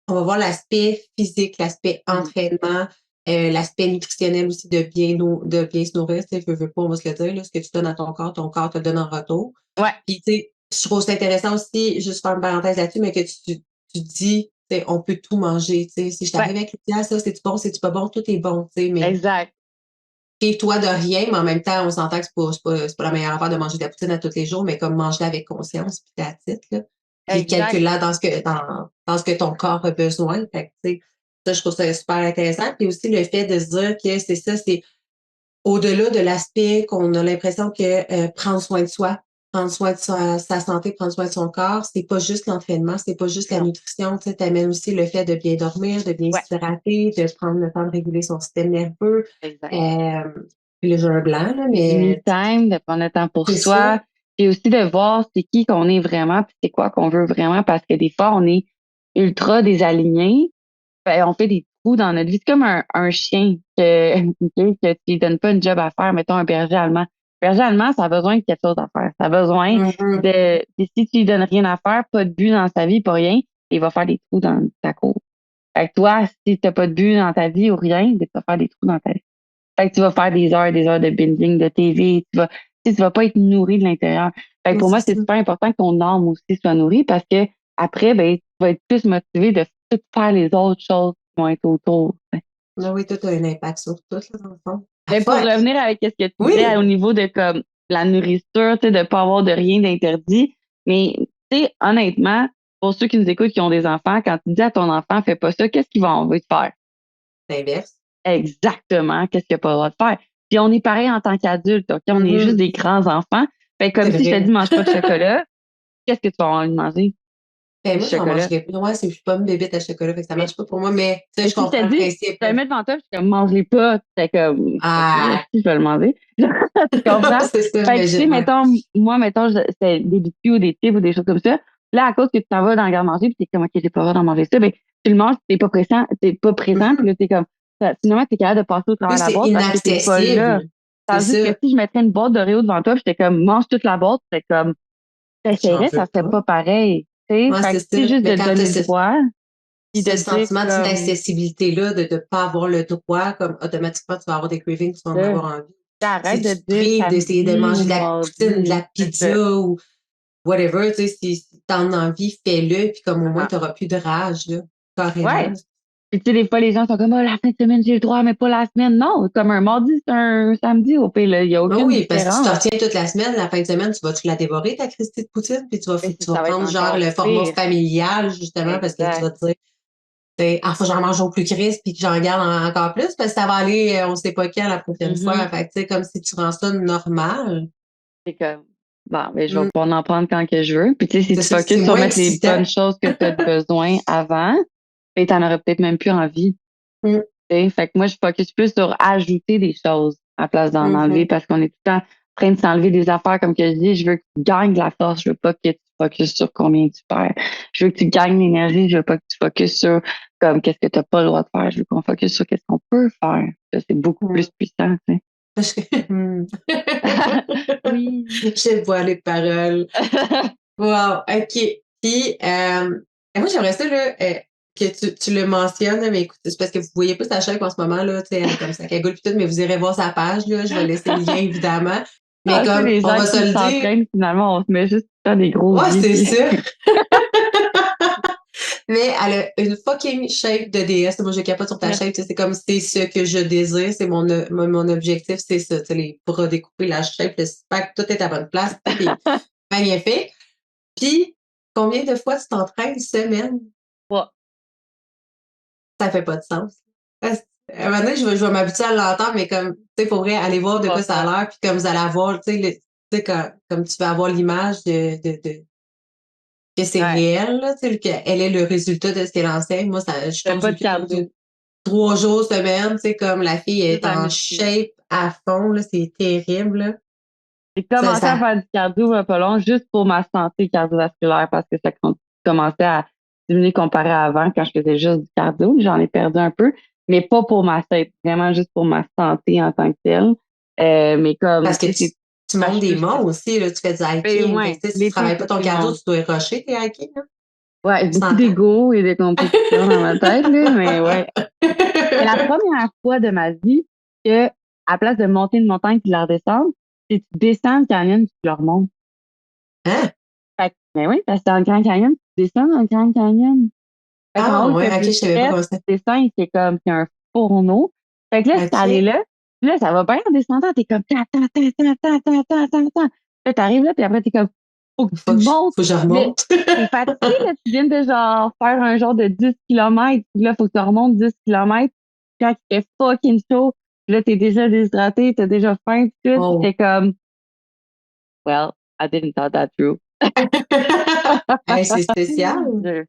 on va voir l'aspect physique, l'aspect Mmh. entraînement, l'aspect nutritionnel aussi de bien se nourrir, tu sais, veux pas, on va se le dire, là, ce que tu donnes à ton corps te le donne en retour. Ouais, Puis, tu sais, je trouve ça intéressant aussi, juste faire une parenthèse là-dessus, mais que tu dis, tu sais, on peut tout manger, tu sais. Si je ouais, t'arrive avec le ça, c'est-tu bon, c'est-tu pas bon? Tout est bon, tu sais, mais exact. prive-toi de rien, mais en même temps, on s'entend que c'est pas la meilleure affaire de manger de la poutine à tous les jours, mais comme manger avec conscience, puis that's it, là. Puis Exact. calcule-la dans ce que ton corps a besoin. Fait que, tu sais, ça, je trouve ça super intéressant. Puis aussi le fait de se dire que c'est ça, c'est au-delà de l'aspect qu'on a l'impression que, prendre soin de soi, prendre soin de sa santé, prendre soin de son corps, c'est pas juste l'entraînement, c'est pas juste la Non. nutrition, tu sais, tu aussi le fait de bien dormir, de bien Ouais, s'hydrater, de prendre le temps de réguler son système nerveux. exact. Puis là, j'ai un blanc, là, Du me mais time, de prendre le temps pour c'est ça. soi, puis aussi de voir c'est qui qu'on est vraiment, puis c'est quoi qu'on veut vraiment, parce que des fois, on est ultra désaligné, on fait des trous dans notre vie. C'est comme un chien que tu lui donnes pas une job à faire, mettons un berger allemand. Le berger allemand, ça a besoin de quelque chose à faire. Ça a besoin Mhm. puis si tu lui donnes rien à faire, pas de but dans sa vie, pas rien, il va faire des trous dans ta cour. Fait que toi, si t'as pas de but dans ta vie ou rien, ben, tu vas faire des trous dans ta vie. Fait que tu vas faire des heures de binging de TV, tu vas pas être nourri de l'intérieur. Fait que Ouais, pour c'est moi, c'est ça. super important que ton âme aussi soit nourrie parce que après, ben, tu vas être plus motivé de tout faire les autres choses qui vont être autour. Tu sais. Ah oui, tout a un impact sur tout, là, dans le fond. Mais pour Parfois, revenir avec ce que tu disais oui, au niveau de comme la nourriture, tu sais, de pas avoir de rien d'interdit. Mais tu sais, honnêtement, pour ceux qui nous écoutent qui ont des enfants, quand tu dis à ton enfant, fais pas ça, qu'est-ce qu'il va envie de faire? l'inverse. Exactement, qu'est-ce qu'il a pas le droit de faire. Puis on est pareil en tant qu'adulte, OK? On est juste Mhm. des grands enfants. Fait que C'est comme si je te vrai. dis mange pas de chocolat, qu'est-ce que tu vas avoir envie de manger? Ben, du moi, j'en chocolat. mangerais pas. Ouais, je suis pas une bébête à chocolat, fait que ça Mais, marche pas pour moi, mais tu sais, mais je si je comprends te le dis, principe, je te là. le mets devant toi, puis je te mange-les pas. C'était comme, OK, Ah! si je vais le manger. Tu comprends? C'est ça, Fait que, tu sais, j'imagine, ouais. mettons, c'était des biscuits ou des chips ou des choses comme ça. Là, à cause que tu t'en vas dans le garde-manger, puis t'es comme, OK, j'ai pas le droit d'en manger ça, ben, tu le manges, t'es pas présent, puis Mhm. là, t'es comme, finalement, t'es capable de passer au travers Plus de la c'est boîte parce que t'es pas là. inaccessible. C'est Tandis que ça. si je mettrais une boîte d'Oreo devant toi, puis j'étais comme, mange toute la boîte, c'était comme, J'en t'essaierais, ça veux serait pas. pas pareil. Tu sais, Ouais, fait c'est que, tu sais, ça. juste de Mais te quand tu donner as le droit, puis de ce te dire sentiment comme, d'inaccessibilité-là, de ne pas avoir le droit, comme automatiquement, tu vas avoir des cravings, tu vas en ça, avoir envie. Si t'arrêtes de tu te te dire prives d'essayer de samedi manger ou de la poutine, de mardi. la C'est ça. pizza ou whatever, tu sais, si t'en as envie, fais-le, puis comme au moins, Ah. tu n'auras plus de rage, là, carrément. Ouais. Puis tu sais, des fois, les gens sont comme, oh, la fin de semaine, j'ai le droit, mais pas la semaine. Non, comme un mardi, c'est un samedi, au pire, là. Il n'y a Ben aucune oui, parce que tu t'en différence. retiens toute la semaine, la fin de semaine, tu la dévorer, ta Christie de poutine, puis Mais tu vas ça va être prendre genre encore le format pire. familial, justement, parce que tu Exact. vas te dire, ah, faut que j'en mange au plus crisp puis que j'en garde encore plus parce que ça va aller, on sait pas quand la prochaine fois. Mhm. Fait que, tu sais, comme si tu rends ça normal. C'est comme, bon, mais je vais Mm. pouvoir en prendre quand que je veux. Puis tu sais, si C'est tu ça, focuses c'est sur moins mettre les excitant. bonnes choses que tu as besoin avant, ben, t'en aurais peut-être même plus envie. Mm. Tu sais. Fait que moi, je focus plus sur ajouter des choses à la place d'en enlever Mhm. parce qu'on est tout le temps en train de s'enlever des affaires. Comme que je dis, je veux que tu gagnes de la force. Je veux pas que tu focuses sur combien tu perds. Je veux que tu gagnes l'énergie. Je veux pas que tu focuses sur comme qu'est-ce que tu n'as pas le droit de faire. Je veux qu'on focus sur qu'est-ce qu'on peut faire. Ça, c'est beaucoup Mm. plus puissant, tu Parce que, sais. Oui. je vois les paroles. Wow, OK. Puis, moi, j'aimerais ça, là, que tu le mentionnes, là, mais écoute, c'est parce que vous voyez pas sa chef en ce moment, là, tu sais, elle est comme ça cagoule pis tout, mais vous irez voir sa page, là. Je vais laisser le lien, évidemment. Mais Ah, tu sais, comme, les on gens va se qui le dire, s'entraînent, finalement, on se met juste dans des gros ouais, yeux. c'est Puis... ça. Mais elle a une fucking shape de déesse. Moi, je capote sur ta shape. Tu sais, c'est comme c'est ce que je désire. C'est mon objectif, c'est ça. Tu sais, les bras découpés, la shape, le six-pack, tout est à bonne place. Tout est bien fait. Puis, combien de fois tu t'entraînes semaine? Ouais. Ça fait pas de sens. À un moment donné, je vais m'habituer à l'entendre, mais comme, tu sais, pour vrai, aller voir de quoi Pas ça a ça. l'air, puis comme vous allez avoir, tu sais, comme tu vas avoir l'image que c'est Ouais. réel, là, tu sais, qu'elle est le résultat de ce qu'elle enseigne. Moi, ça, je Fais tombe pas sur le de cul au bout cardio. de 3 jours, semaine, tu sais, comme la fille Juste est la en muscu. shape à fond, là, c'est terrible, là. J'ai Ça, commencé à ça, faire du cardio il y a pas long, juste pour ma santé cardiovasculaire, parce que ça commençait à diminuer comparé à avant, quand je faisais juste du cardio. J'en ai perdu un peu, mais pas pour ma tête, vraiment juste pour ma santé en tant que telle. Mais comme, parce que tu sais, c'est tu quand je montes suis des plus monts stressée. aussi, là, tu fais du Mais hiking. Fait ouais, que, tu sais, si tu l'été, travailles c'est pas ton tout le cardio, monde. tu dois rusher tes hiking, là. Ouais, Tu beaucoup t'entends? d'ego et de compétition dans ma tête, là, mais ouais. C'est la première fois de ma vie que, à place de monter une montagne puis de la redescendre, c'est tu descends le canyon puis tu le remontes. Hein? Fait que, ben oui, parce que dans le Grand Canyon, tu descends dans le Grand Canyon. Fait qu'en Ah, haut, il ouais, fait ok, plus je savais pas frais, comment ça. tu descends, c'est comme, c'est un fourneau. Fait que là, c'est allé OK. là, puis là, ça va bien en descendant, t'es comme, ta, ta, ta, ta, ta, ta, ta, ta, ta. Là, t'arrives là, puis après, t'es comme, faut que tu montes. Faut que je Là, remonte. t'es fatigué, là, tu viens de genre faire un genre de 10 kilomètres, puis là, faut que tu remontes 10 kilomètres, quand il fait fucking chaud, puis là, t'es déjà déshydraté, t'as déjà faim, puis tout, puis Oh. t'es comme, well, I didn't thought that through. Hey, c'est spécial. Je-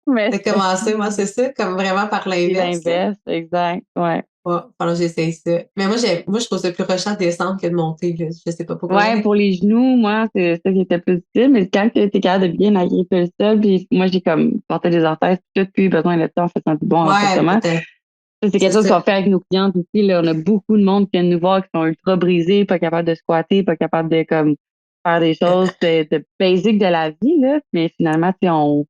Mais De commencer, moi, c'est ça, comme vraiment par c'est l'inverse, là. l'inverse, exact, ouais. Ouais, alors j'essaye ça. Mais moi, je trouve ça plus rushant de descendre que de monter, là. Je sais pas pourquoi. Ouais, pour les genoux, moi, c'est ça qui était plus difficile, mais quand tu es capable de bien agripper le sol, puis moi, j'ai comme porté des orthèses, tout, puis besoin de temps en faisant du bon Ouais, renforcement. peut-être. Ça, c'est C'est quelque chose ça. qu'on fait avec nos clientes aussi, là. On a beaucoup de monde qui viennent nous voir qui sont ultra brisés, pas capables de squatter, pas capables de, comme, faire des choses de basic de la vie, là. Mais finalement, tu sais, Faut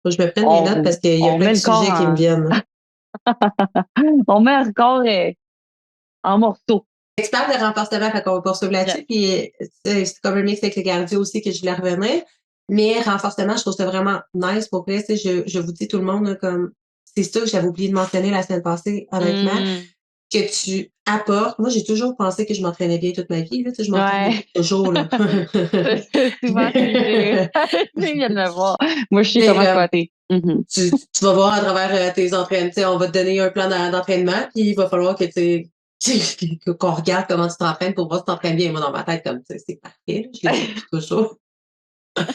que je me prenne des notes parce qu'il y a on plein met de le corps sujets qui me viennent. on met le corps en morceaux. Expert de renforcement, fait qu'on va poursuivre Yes. là-dessus. Puis c'est comme un mix avec le cardio aussi que je voulais revenir. Mais renforcement, je trouve ça vraiment nice pour vrai. Tu sais, je vous dis tout le monde, là, comme c'est ça que j'avais oublié de mentionner la semaine passée, honnêtement, Hmm. que tu apportes. Moi, j'ai toujours pensé que je m'entraînais bien toute ma vie. Là, tu sais, je m'entraîne Ouais. depuis toujours. Là. C'est souvent ce que j'ai. Ils viennent me voir. Moi, je sais Mais comment comme squatter. Mhm. tu vas voir à travers tes entraînements, tu sais, on va te donner un plan d'entraînement, puis il va falloir que qu'on regarde comment tu t'entraînes pour voir si tu t'entraînes bien. Moi, dans ma tête, comme ça, c'est parfait. Là, je l'ai fait depuis toujours.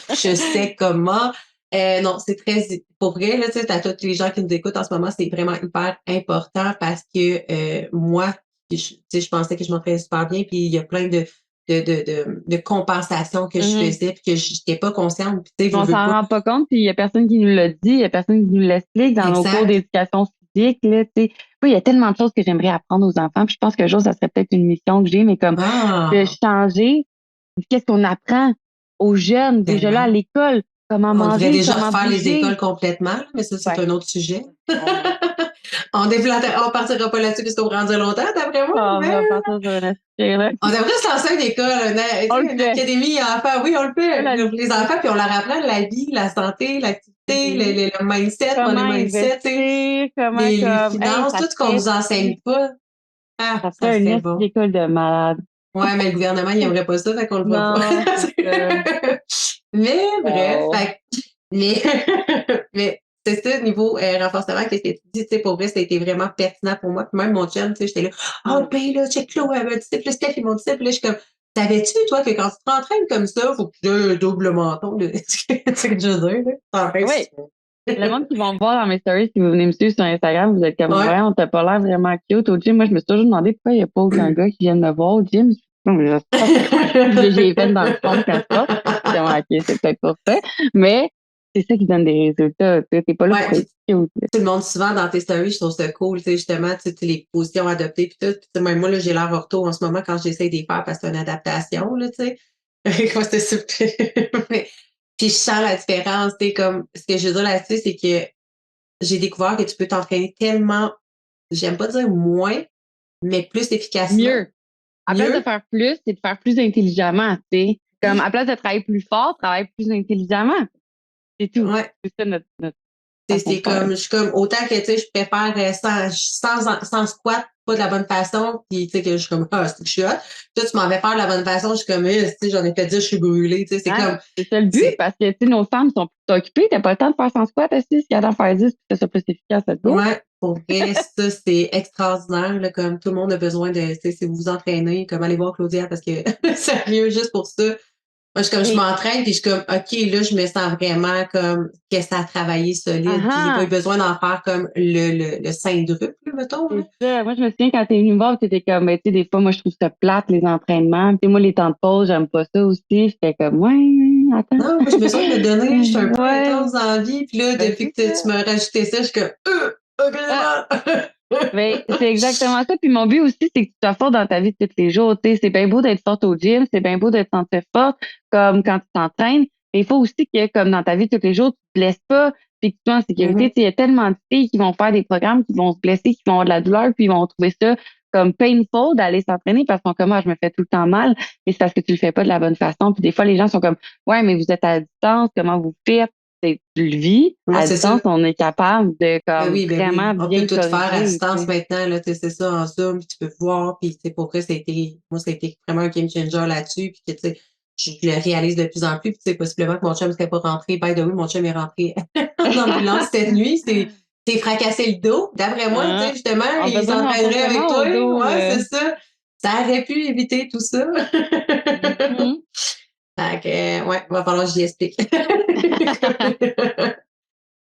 Je sais comment. Non, c'est très pour vrai, là, tu sais, à tous les gens qui nous écoutent en ce moment, c'est vraiment hyper important parce que, moi, tu sais, je pensais que je m'entraînais super bien, puis il y a plein de compensations que je Mhm. faisais puis que j'étais pas consciente, puis tu sais, On veux s'en pas. rend pas compte, puis il y a personne qui nous le dit, il y a personne qui nous l'explique dans nos cours Exact. d'éducation physique, là, tu sais. Moi, il y a tellement de choses que j'aimerais apprendre aux enfants, puis je pense qu'un jour, ça serait peut-être une mission que j'ai, mais comme de Ah! changer qu'est-ce qu'on apprend aux jeunes, déjà là, à Tellement. l'école, comment On devrait manger, déjà comment refaire les bouger. écoles complètement, là, mais ça, c'est Ouais. un autre sujet. Oh mon Dieu. On partira pas là-dessus puisqu'on pourrait en dire longtemps, d'après moi, Ah, on mais va partir sur un aspect, là. on devrait se lancer une école, tu On sais, le une fait. académie enfants. Oui, on le Pas fait. la Pour les visiter. enfants, puis on leur apprend la vie, la santé, l'activité, Mhm. le mindset, Comment money mindset, tu sais, investir, comment les comme, hey, finances, tout ce qu'on nous enseigne pas. Ah, ça ça ferait une serait petite bon. école de malade. Ouais, mais le gouvernement, il aimerait pas ça, fait qu'on le fera Non, c'est ça. pas. Mais bref, Wow. fait mais mais c'est ça, niveau, renforcement, qu'est-ce que tu dis, tu sais, pour vrai, ça a été vraiment pertinent pour moi. Puis même mon chum, tu sais, j'étais là: «Ah Mm. ben là, check-là, elle m'a dit ça, puis là, Steph, ils m'ont dit ça». Puis là, je suis comme: «Savais-tu, toi, que quand tu t'entraînes comme ça, faut que tu aies un double menton?» là. Tu sais ce que je veux dire, là? T'entraînes Oui. si tu veux. Le monde qui va me voir dans mes stories, si vous venez me suivre sur Instagram, vous êtes comme, Ouais. ouais, on t'a pas l'air vraiment cute au gym. Moi, je me suis toujours demandé pourquoi il n'y a pas aucun gars qui vienne me voir au gym. Non, mais je sais pas pourquoi. J'ai fait dans le fond quand je sors. C'est comme, ok, c'est peut-être pour ça. Mais c'est ça qui donne des résultats. Tu sais, t'es pas là Ouais, pour puis être cute. Là. tout le monde souvent dans tes stories, je trouve ça cool, tu sais, justement, tu sais, les positions adoptées puis tout. Puis, tu sais, même moi, là, j'ai l'air ortho en ce moment quand j'essaie de les faire parce que c'est une adaptation, là, tu sais. Moi, c'est super. Mais puis je sens la différence, tu sais, comme ce que je veux dire là-dessus, c'est que j'ai découvert que tu peux t'entraîner tellement, j'aime pas dire moins, mais plus efficacement, Mieux. À place de mieux. faire plus, c'est de faire plus intelligemment, tu sais. Comme, à Oui, place de travailler plus fort, travaille plus intelligemment. C'est tout. ouais. C'est ça notre façon de C'est faire. comme, je suis comme, autant que, tu sais, je préfère sans squat, pas de la bonne façon, puis tu sais, que je suis comme, ah, c'est que je suis hot. Toi, tu m'en vais faire de la bonne façon, je suis comme, tu sais, j'en ai fait 10, je suis brûlée, tu sais, c'est Ouais, comme, c'est ça le but, c'est, parce que, tu sais, nos femmes sont plus occupées, t'as pas le temps de faire 100 squats assis, si t'as faire 10, puis que ça plus efficace, let's go. ouais, pour vrai, ça, c'est extraordinaire, là, comme tout le monde a besoin de, tu sais, si vous vous entraînez, comme allez voir Claudia, parce que, sérieux, juste pour ça, moi, je Et, m'entraîne, puis je suis comme, OK, là, je me sens vraiment comme que ça a travaillé solide, puis j'ai pas eu ah, besoin d'en faire comme le quadruple, mettons, là. c'est ça. Moi, je me souviens quand t'es venue me voir, t'étais comme, ben, tu sais, des fois, moi, je trouve ça plate, les entraînements. Puis moi, les temps de pause, j'aime pas ça aussi. J'étais comme, ouais, attends. Non, moi, j'ai besoin de me donner, je suis un peu Ouais, intense dans la vie, puis là, ben, depuis c'est que tu ça. m'as rajouté ça, je suis comme, OK, c'est Ah, bon. ben, c'est exactement ça. Puis mon but aussi, c'est que tu sois forte dans ta vie de tous les jours. Tu sais, c'est bien beau d'être forte au gym, c'est bien beau d'être sentir forte, comme quand tu t'entraînes. Mais il faut aussi que, comme dans ta vie de tous les jours, tu te blesses pas, puis que tu sois en sécurité. Mhm. Tu sais, il y a tellement de filles qui vont faire des programmes, qui vont se blesser, qui vont avoir de la douleur, puis ils vont trouver ça comme painful d'aller s'entraîner parce qu'on comme, ah, je me fais tout le temps mal, mais c'est parce que tu le fais pas de la bonne façon. Puis des fois, les gens sont comme, ouais, mais vous êtes à distance, comment vous faites? Tu le vis. Ouais, À c'est ça. distance, on est capable de, comme, Ben oui. vraiment On peut bien tout faire à corriger, tu distance sais. maintenant, là, tu sais, c'est ça, en Zoom, puis tu peux voir, puis c'est pour vrai, moi, ça a été vraiment un game changer là-dessus, puis que, tu sais, je le réalise de plus en plus, puis tu sais, possiblement que mon chum serait pas rentré. By the way, mon chum est rentré en ambulance cette nuit, c'est fracassé le dos. D'après moi, tu sais, Hein? justement, En il besoin de s'entraînerait avec renforcement toi. au dos, Ouais, là. c'est ça. Ça aurait pu éviter tout ça. Mhm. Fait que, ouais, va falloir que j'y explique.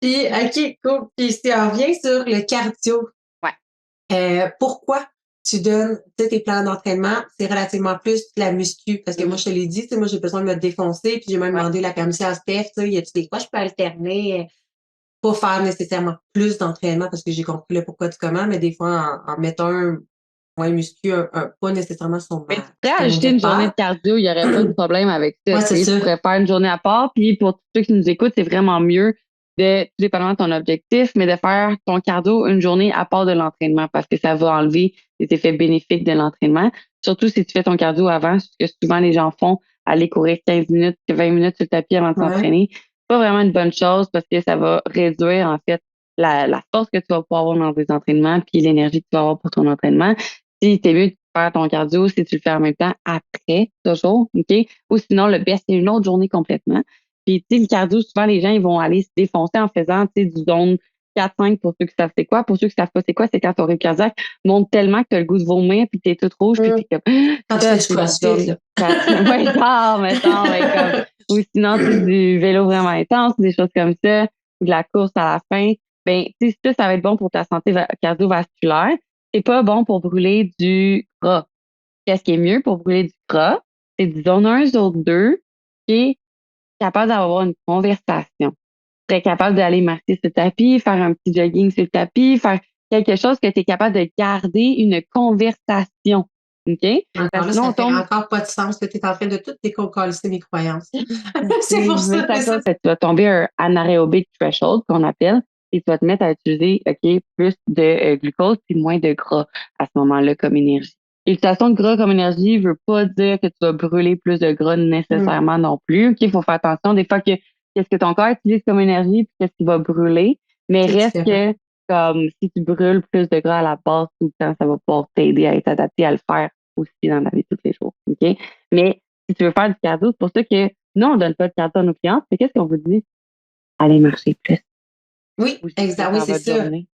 Puis, OK, cool. Puis si on revient sur le cardio, Ouais. pourquoi tu donnes, tu sais, tes plans d'entraînement, c'est relativement plus de la muscu? Parce que moi, Mhm. je te l'ai dit, tu sais, moi, j'ai besoin de me défoncer, puis j'ai même Ouais. demandé la permission à Steph, tu sais, y a-tu des fois je peux alterner, pas faire nécessairement plus d'entraînement parce que j'ai compris le pourquoi du comment, mais des fois en mettre un moins muscu, pas nécessairement sur Mais tu ma pourrais semaine ajouter de une journée de faire. cardio, il n'y aurait pas de problème avec ça. Ouais, Tu c'est sais. Tu ça. pourrais faire une journée à part. Puis pour tous ceux qui nous écoutent, c'est vraiment mieux de, tout dépendamment de ton objectif, mais de faire ton cardio une journée à part de l'entraînement parce que ça va enlever les effets bénéfiques de l'entraînement. Surtout si tu fais ton cardio avant, ce que souvent les gens font, aller courir 15 minutes, 20 minutes sur le tapis avant de Ouais. s'entraîner. C'est pas vraiment une bonne chose parce que ça va réduire en fait la force que tu vas pouvoir avoir dans tes entraînements puis l'énergie que tu vas avoir pour ton entraînement. Si c'est mieux de faire ton cardio, si tu le fais en même temps après, toujours, OK? Ou sinon, le best, c'est une autre journée complètement. Puis, tu sais, le cardio, souvent, les gens, ils vont aller se défoncer en faisant, tu sais, du zone 4-5 pour ceux qui savent c'est quoi. Pour ceux qui savent pas c'est quoi, c'est quand ton rythme cardiaque monte tellement que tu as le goût de vomir, puis tu es toute rouge, puis Mmh. tu es comme, Quand tu fais ça, du c'est du CrossFit, zone là. 4. Ouais, genre, mettons, ouais, comme, ou sinon, tu sais, du vélo vraiment intense, des choses comme ça, ou de la course à la fin, ben, tu sais, ça va être bon pour ta santé cardiovasculaire. C'est pas bon pour brûler du gras. Qu'est-ce qui est mieux pour brûler du gras? C'est du zone 1, zone 2, qui est capable d'avoir une conversation. Tu es capable d'aller marcher sur le tapis, faire un petit jogging sur le tapis, faire quelque chose que tu es capable de garder une conversation. OK? Encore Parce que là, sinon, ça on fait tombe. encore pas de sens que tu es en train de tout déconcalisser mes croyances. C'est pour Mais ça, c'est à c'est ça. cause que tu vas tomber un anaerobic threshold qu'on appelle et tu vas te mettre à utiliser plus de glucose puis moins de gras à ce moment-là comme énergie. L'utilisation de gras comme énergie ne veut pas dire que tu vas brûler plus de gras nécessairement non plus. OK, il faut faire attention des fois que qu'est-ce que ton corps utilise comme énergie puis qu'est-ce qu'il va brûler. Mais C'est reste différent. que comme si tu brûles plus de gras à la base tout le temps, ça va pouvoir t'aider à être adapté à le faire aussi dans ta vie de tous les jours. OK? Mais si tu veux faire du cardio, c'est pour ça que nous, on donne pas de cardio à nos clientes. Mais qu'est-ce qu'on vous dit? Allez marcher plus Oui, aussi plus exact. Oui, dans c'est votre ça. journée.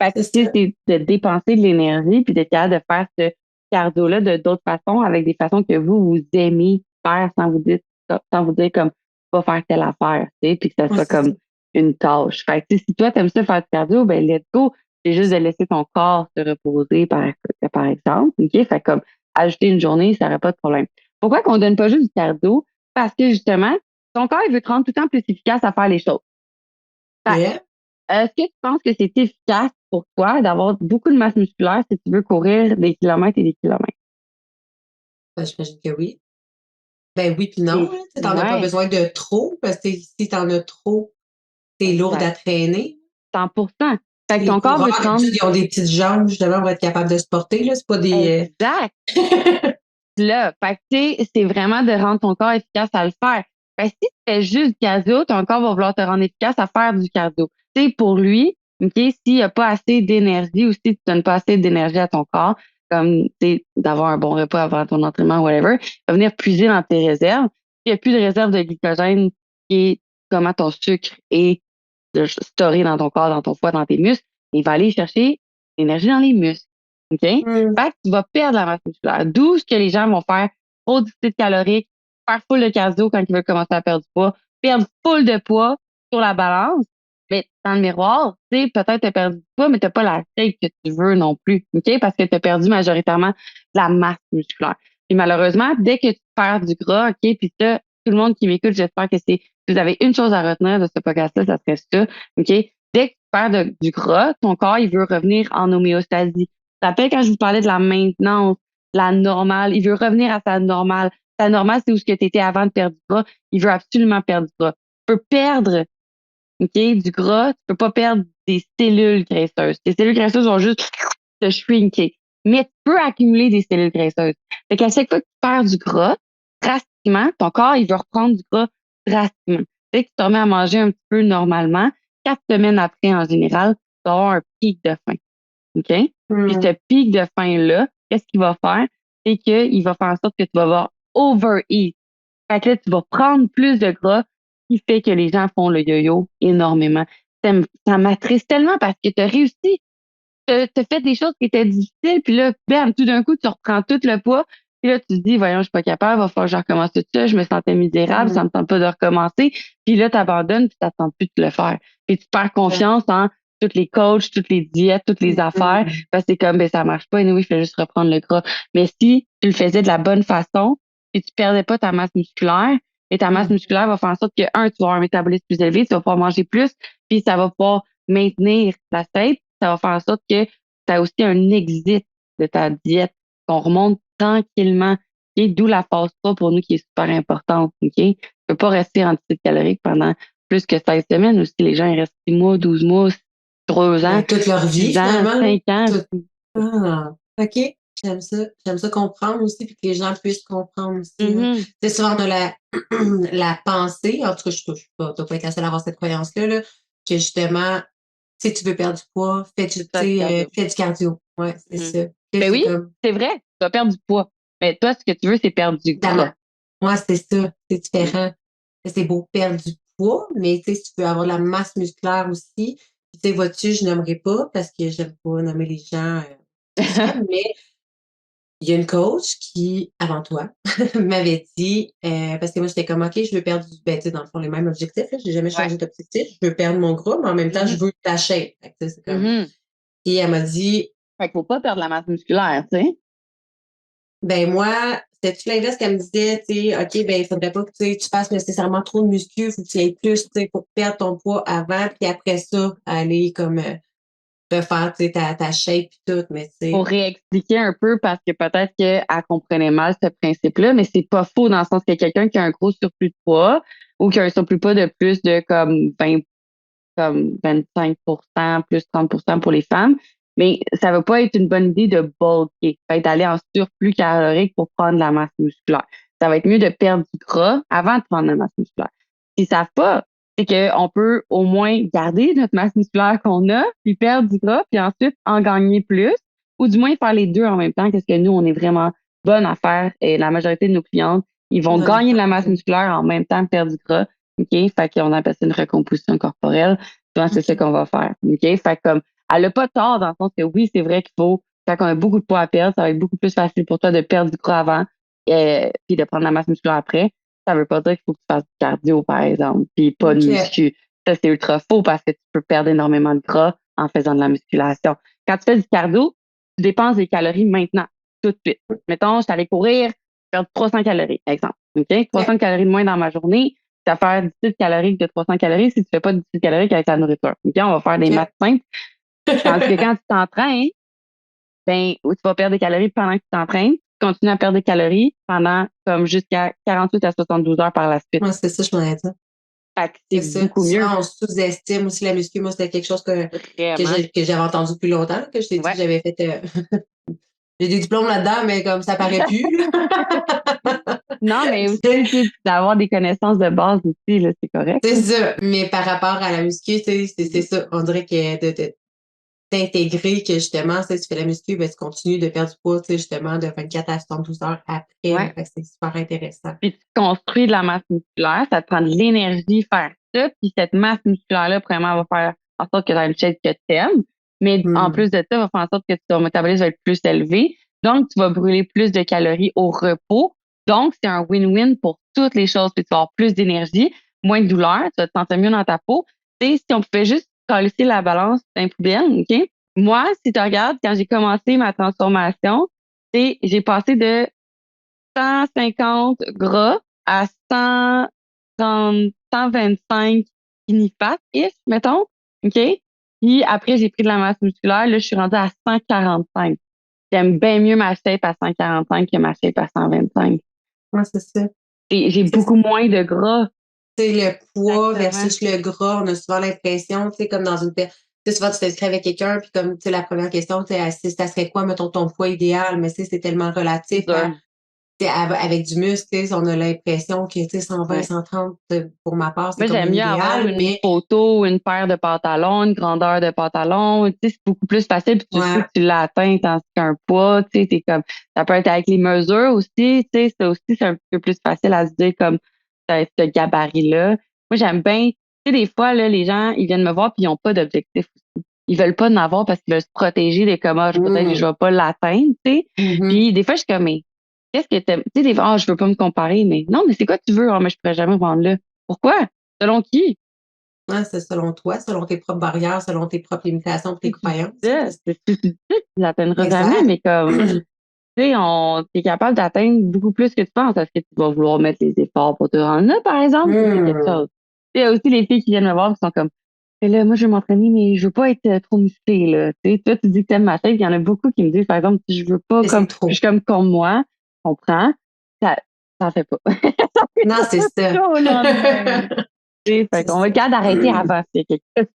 Fait que, C'est tu sais, ça. c'est de dépenser de l'énergie puis d'être capable de faire ce cardio-là de d'autres façons avec des façons que vous aimez faire sans vous dire comme, pas faire telle affaire, tu sais, puis que ça Oui, soit c'est ça. comme une tâche. Fait que, tu sais, si toi, t'aimes ça faire du cardio, ben, let's go. C'est juste de laisser ton corps se reposer, par exemple. OK? Fait que comme, ajouter une journée, ça n'aurait pas de problème. Pourquoi qu'on donne pas juste du cardio? Parce que, justement, ton corps, il veut te rendre tout le temps plus efficace à faire les choses. Fait que, Yeah. est-ce que tu penses que c'est efficace pour toi d'avoir beaucoup de masse musculaire si tu veux courir des kilomètres et des kilomètres? Ben, j'imagine que oui. Ben oui, puis non, Et, hein. Tu n'en as pas ouais, besoin de trop, parce que si tu en as trop, t'es lourde à exact. traîner. 100%. Fait que Les ton corps veut coureurs, te rendre d'habitude, ils ont des petites jambes, justement, pour être capables de se porter, là. C'est pas des. exact. Là, fait que, tu sais, c'est vraiment de rendre ton corps efficace à le faire. Fait que si tu fais juste du cardio, ton corps va vouloir te rendre efficace à faire du cardio. Tu sais, pour lui, OK, s'il n'y a pas assez d'énergie ou si tu donnes pas assez d'énergie à ton corps, comme, tu sais, d'avoir un bon repas avant ton entraînement, whatever, il va venir puiser dans tes réserves. S'il n'y a plus de réserve de glycogène qui est comment ton sucre est storé dans ton corps, dans ton foie, dans tes muscles, il va aller chercher l'énergie dans les muscles. OK? Mmh. Fait que tu vas perdre la masse musculaire. D'où ce que les gens vont faire trop de déficit calorique, faire full de cardio quand ils veulent commencer à perdre du poids, perdre full de poids sur la balance. Mais dans le miroir, tu sais, peut-être tu as perdu du poids, mais tu n'as pas la shape que tu veux non plus. OK? Parce que tu as perdu majoritairement de la masse musculaire. Et malheureusement, dès que tu perds du gras, OK, puis ça, tout le monde qui m'écoute, j'espère que c'est, si vous avez une chose à retenir de ce podcast-là, ça serait ça. OK? Dès que tu perds du gras, ton corps, il veut revenir en homéostasie. Tu te rappelles quand je vous parlais de la maintenance, la normale, il veut revenir à sa normale. Sa normale, c'est où ce que tu étais avant de perdre du gras. Il veut absolument perdre du gras. Tu peux perdre, OK, du gras, tu peux pas perdre des cellules graisseuses. Tes cellules graisseuses vont juste te shrinker. Mais tu peux accumuler des cellules graisseuses. Fait qu'à chaque fois que tu perds du gras, drastiquement, ton corps, il veut reprendre du gras drastiquement. Dès que tu te remets à manger un petit peu normalement, 4 semaines après, en général, tu vas avoir un pic de faim. OK? Puis Mmh. ce pic de faim-là, qu'est-ce qu'il va faire? C'est qu'il va faire en sorte que tu vas avoir overeat. Fait que là, tu vas prendre plus de gras, ce qui fait que les gens font le yo-yo énormément. Ça m'attriste tellement parce que tu as réussi, tu as fait des choses qui étaient difficiles, puis là, bam, tout d'un coup, tu reprends tout le poids, puis là, tu te dis, voyons, je suis pas capable, va falloir que je recommence tout ça, je me sentais misérable, ça Mmh. me tente pas de recommencer, puis là, tu abandonnes, puis ça te tente plus de le faire. Puis tu perds Exact. confiance en toutes les coachs, toutes les diètes, toutes les affaires, Mmh. parce que c'est comme, ben, ça marche pas, et oui, je fais juste reprendre le gras. Mais si tu le faisais de la bonne façon, et tu perdais pas ta masse musculaire, et ta masse Mmh. musculaire va faire en sorte que, un, tu vas avoir un métabolisme plus élevé, tu vas pouvoir manger plus, puis ça va pouvoir maintenir la shape, ça va faire en sorte que tu as aussi un exit de ta diète, qu'on remonte tranquillement. OK? D'où la phase 3 pour nous qui est super importante. OK? Tu peux pas rester en déficit calorique pendant plus que 16 semaines. Aussi, les gens, ils restent 6 mois, 12 mois, 3 ans, Ben, toute leur vie, 10 ans, finalement, là. 5 ans. Tout. Ah, OK. J'aime ça. J'aime ça comprendre aussi, puis que les gens puissent comprendre aussi, là. Mhm. Tu sais, souvent, on a la la pensée, en tout cas, je touche pas, tu dois pas être la seule à avoir cette croyance-là, là, que justement, si tu veux perdre du poids, C'est ça, du cardio. fais du cardio. Ouais, c'est Mhm. ça. Puis là, Ben c'est oui, comme c'est vrai, tu vas perdre du poids. Mais toi, ce que tu veux, c'est perdre du Évidemment. gras. Ouais, c'est ça, c'est Mhm. différent. C'est beau perdre du poids, mais tu sais, si tu veux avoir de la masse musculaire aussi, puis tu sais, vois-tu, je nommerai pas parce que j'aime pas nommer les gens, tout ça, mais il y a une coach qui, avant toi, m'avait dit, parce que moi, j'étais comme, OK, je veux perdre ben, tu sais, dans le fond, les mêmes objectifs, là, j'ai jamais Ouais. changé d'objectif, je veux perdre mon gras, mais en même temps, je Mhm. veux ta shape. Fait que, tu sais, c'est comme, Mhm. et elle m'a dit, Fait qu'il faut pas perdre la masse musculaire, tu sais. ben, moi, c'était-tu l'inverse qu'elle me disait, tu sais, OK, ben, il faudrait pas que tu fasses nécessairement trop de muscu, faut que tu ailles plus, tu sais, pour perdre ton poids avant, puis après ça, aller comme, refaire, tu sais, ta shape et tout, mais tu sais. Pour réexpliquer un peu, parce que peut-être qu'elle comprenait mal ce principe-là, mais c'est pas faux dans le sens que quelqu'un qui a un gros surplus de poids ou qui a un surplus de poids de plus de comme 20, comme 25%, plus 30% pour les femmes, mais ça va pas être une bonne idée de bulker, ça va être d'aller en surplus calorique pour prendre de la masse musculaire. Ça va être mieux de perdre du gras avant de prendre de la masse musculaire. Ce qu'ils savent pas, c'est qu'on peut au moins garder notre masse musculaire qu'on a, puis perdre du gras, puis ensuite en gagner plus, ou du moins faire les deux en même temps, qu'est-ce que nous, on est vraiment bonnes à faire, et la majorité de nos clientes, ils vont Non, non, gagner de la masse musculaire en même temps que perdre du gras. OK? Fait qu'on appelle ça une recomposition corporelle. Souvent, c'est ça OK. qu'on va faire. OK? Fait que comme, elle a pas tort dans le sens que oui, c'est vrai qu'il faut, quand on a beaucoup de poids à perdre, ça va être beaucoup plus facile pour toi de perdre du gras avant, puis de prendre la masse musculaire après. Ça veut pas dire qu'il faut que tu fasses du cardio, par exemple, puis pas de OK. muscu. Ça, c'est ultra faux parce que tu peux perdre énormément de gras en faisant de la musculation. Quand tu fais du cardio, tu dépenses des calories maintenant, tout de suite. Mettons, je suis allée courir, perdre 300 calories, exemple. OK? 300 calories de moins dans ma journée, tu vas faire 18 caloriques de 300 calories si tu fais pas 18 caloriques avec la nourriture. OK? On va faire des OK. maths simples. Tandis que quand tu t'entraînes, ben, tu vas perdre des calories pendant que tu t'entraînes. Tu continues à perdre des calories pendant comme jusqu'à 48 à 72 heures par la suite. Ouais, c'est ça, je m'en ai dit. Fait que C'est c'est ça. beaucoup mieux. Souvent, on sous-estime aussi la muscu. Moi, c'était quelque chose Vraiment. que j'avais entendu depuis longtemps, que je t'ai dit que Ouais. j'avais fait. J'ai des diplômes là-dedans, mais comme ça paraît plus, là. Non, mais aussi, tu sais, d'avoir des connaissances de base aussi, là, c'est correct. C'est ça. Mais par rapport à la muscu, tu sais, c'est ça. On dirait que d'intégrer que justement, tu sais, tu fais la muscu, ben, tu continues de perdre du poids, tu sais, justement, de 24 à 72 heures après, là. Ouais. Fait que c'est super intéressant. Puis tu construis de la masse musculaire, ça te prend de l'énergie faire ça, puis cette masse musculaire-là, vraiment, va faire en sorte que tu as une shape que tu aimes. Mais en Hmm. plus de ça, va faire en sorte que ton métabolisme va être plus élevé. Donc, tu vas brûler plus de calories au repos. Donc, c'est un win-win pour toutes les choses. Puis tu vas avoir plus d'énergie, moins de douleur, tu vas te sentir mieux dans ta peau. Tu sais, si on pouvait juste coller la balance d'un poubelle, OK? Moi, si tu regardes, quand j'ai commencé ma transformation, tu sais, j'ai passé de 150 gras à 130, 125 skinny fat-ish, mettons. OK? Puis après, j'ai pris de la masse musculaire. Là, je suis rendue à 145. J'aime bien mieux ma shape à 145 que ma shape à 125. Ouais, c'est ça. Et j'ai C'est beaucoup moins de gras. tu sais, le poids Exactement. versus le gras, on a souvent l'impression, tu sais, comme dans une tu sais, souvent, tu t'inscris avec quelqu'un, puis comme, tu sais, la première question, tu sais, ça serait quoi, mettons, ton poids idéal? Mais, tu sais, c'est tellement relatif C'est dur. tu sais, avec du muscle, tu sais, on a l'impression que, tu sais, 120, Ouais. 130, pour ma part, c'est Moi, comme j'aime un mieux avoir idéal, une mais photo, une paire de pantalons, une grandeur de pantalon. Tu sais, c'est beaucoup plus facile, puis tu sais ouais, que tu l'as atteint tandis qu'un poids, tu sais, t'es comme, ça peut être avec les mesures aussi, tu sais, ça aussi, c'est un peu plus facile à se dire comme, ce gabarit-là. Moi, j'aime bien, tu sais, des fois, là, les gens, ils viennent me voir puis ils n'ont pas d'objectif aussi. Ils veulent pas en avoir parce qu'ils veulent se protéger des comme, ah, peut-être que je vais pas l'atteindre, tu sais. mhm. Puis des fois, je suis comme, mais qu'est-ce que t'aimes? Tu sais, des fois, ah, je veux pas me comparer, mais non, mais c'est quoi que tu veux? Ah, mais je pourrais jamais me rendre là. Pourquoi? Selon qui? Ouais, c'est selon toi, selon tes propres barrières, selon tes propres limitations, tes Si tu dis croyances, là, ça, parce que si tu dis ça, tu l'atteindras jamais, exact. mais comme, tu sais, t'es capable d'atteindre beaucoup plus que tu penses. Est-ce que tu vas vouloir mettre les efforts pour te rendre là, par exemple? Ça, c'est quelque Hmm. chose. Il y a aussi les filles qui viennent me voir qui sont comme, mais là, moi, je veux m'entraîner, mais je veux pas être trop musclée, là. Tu sais, toi, tu dis que t'aimes ma shape. Il y en a beaucoup qui me disent, par exemple, si je veux pas Mais comme, c'est je suis trop. comme moi, je comprends, ça, ça en fait pas. Ça fait Non, c'est pas ça. ça au lendemain. Tu sais, fait C'est qu'on va ça. être capable d'arrêter avant s'il y a quelque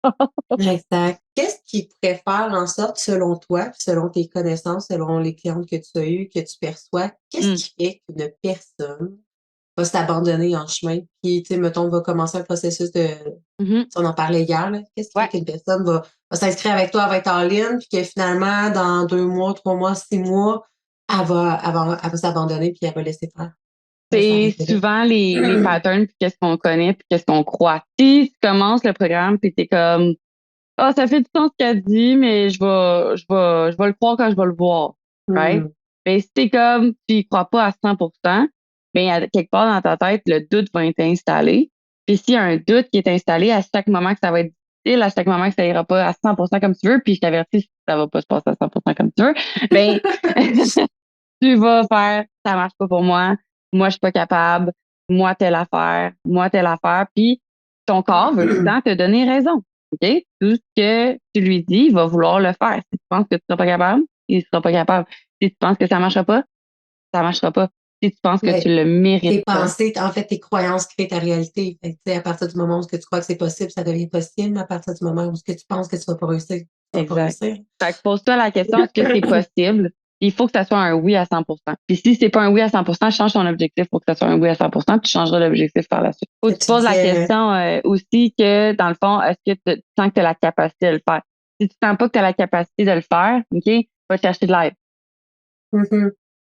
chose. Exact. Qu'est-ce qui pourrait faire en sorte, selon toi, puis selon tes connaissances, selon les clientes que tu as eues, que tu perçois, qu'est-ce Hum, qui fait qu'une personne va s'abandonner en chemin? Puis, tu sais, mettons, va commencer un processus de, mhm. si on en parlait hier, là, qu'est-ce qui fait Ouais. qu'une personne va s'inscrire avec toi, elle va être en ligne, puis que finalement, dans 2 mois, 3 mois, 6 mois, elle va s'abandonner, puis elle va laisser faire. Elle va C'est s'arrêter là. souvent les patterns, puis qu'est-ce qu'on connaît, puis qu'est-ce qu'on croit. Si tu commences le programme, puis t'es comme, ah, ça fait du sens ce qu'elle dit, mais je vais le croire quand je vais le voir. Right? Hmm. Mais si t'es comme, tu y crois pas à 100%, ben, quelque part dans ta tête, le doute va être installé. Puis s'il y a un doute qui est installé à chaque moment que ça va être difficile, à chaque moment que ça ira pas à 100% comme tu veux, puis je t'avertis si ça va pas se passer à 100% comme tu veux, ben, tu vas faire, ça marche pas pour moi je suis pas capable, moi telle affaire, puis ton corps veut tout le temps te donner raison. OK? Tout ce que tu lui dis, il va vouloir le faire. Si tu penses que tu seras pas capable, il sera pas capable. Si tu penses que ça marchera pas. Si tu penses que tu Mais le mérites tes pas. pensées, en fait, tes croyances créent ta réalité. Fait que, tu sais, à partir du moment où tu crois que c'est possible, ça devient possible. À partir du moment où tu penses que tu vas pas réussir, tu vas pas Exact. réussir. Fait que pose-toi la question, est-ce que c'est possible? Il faut que ça soit un oui à 100%. Puis si c'est pas un oui à 100%, change ton objectif pour que ça soit un oui à 100%, puis tu changeras l'objectif par la suite. Faut que tu Tu poses la disais, question aussi que, dans le fond, est-ce que tu sens que tu as la capacité de le faire? Si tu sens pas que tu as la capacité de le faire, OK, va chercher de l'aide. mhm,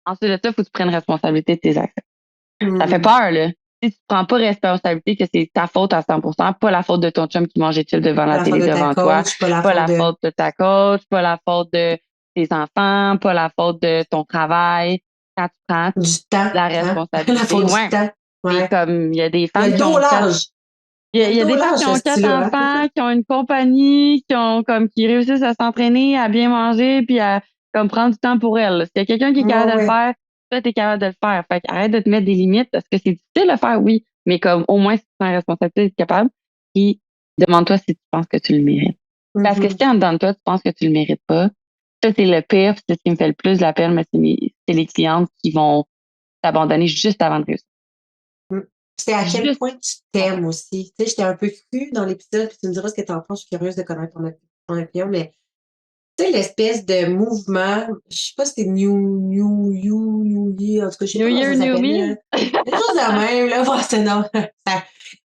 Ensuite de ça, il faut que tu prennes responsabilité de tes actions. Ça fait mhm. peur, là. Si tu prends pas responsabilité que c'est ta faute à 100%, pas la faute de ton chum qui mangeait chill devant Pas la la faute télé de ta devant toi, coach, pas la pas faute la de. faute de ta coach, pas la faute de tes enfants, pas la faute de ton travail. Quand tu prends Du temps, la hein? La responsabilité, faute du ouais. temps. Puis Ouais. comme il y a des Il y a femmes le qui dos ont quatre, large. Il y a il le y a dos des femmes large, qui ce ont quatre style-là, hein? enfants, qui ont une compagnie, qui ont comme qui réussissent à s'entraîner, à bien manger, puis à comme prendre du temps pour elles. Là. S'il y a quelqu'un qui est Ouais, capable de le ouais. faire, toi, t'es capable de le faire. Fait arrête de te mettre des limites parce que c'est difficile de le faire, oui. Mais comme au moins si tu prends la responsabilité d'être capable, puis demande-toi si tu penses que tu le mérites. Parce que Mhm. si en dedans de toi, tu penses que tu le mérites pas, ça c'est le pire, puis c'est ce qui me fait le plus de la peine, mais c'est les clientes qui vont t'abandonner juste avant de réussir. Mm. C'est à quel Juste point tu avant. t'aimes aussi. Tu sais, j'étais un peu crue dans l'épisode, puis tu me diras ce que t'en penses. Je suis curieuse de connaître ton opinion, mais tu sais, l'espèce de mouvement, je sais pas si c'est New Year, en tout cas, je sais New pas comment Year, ça New s'appelle, Me. là. Quelque chose de même, là, ouais, c'est non.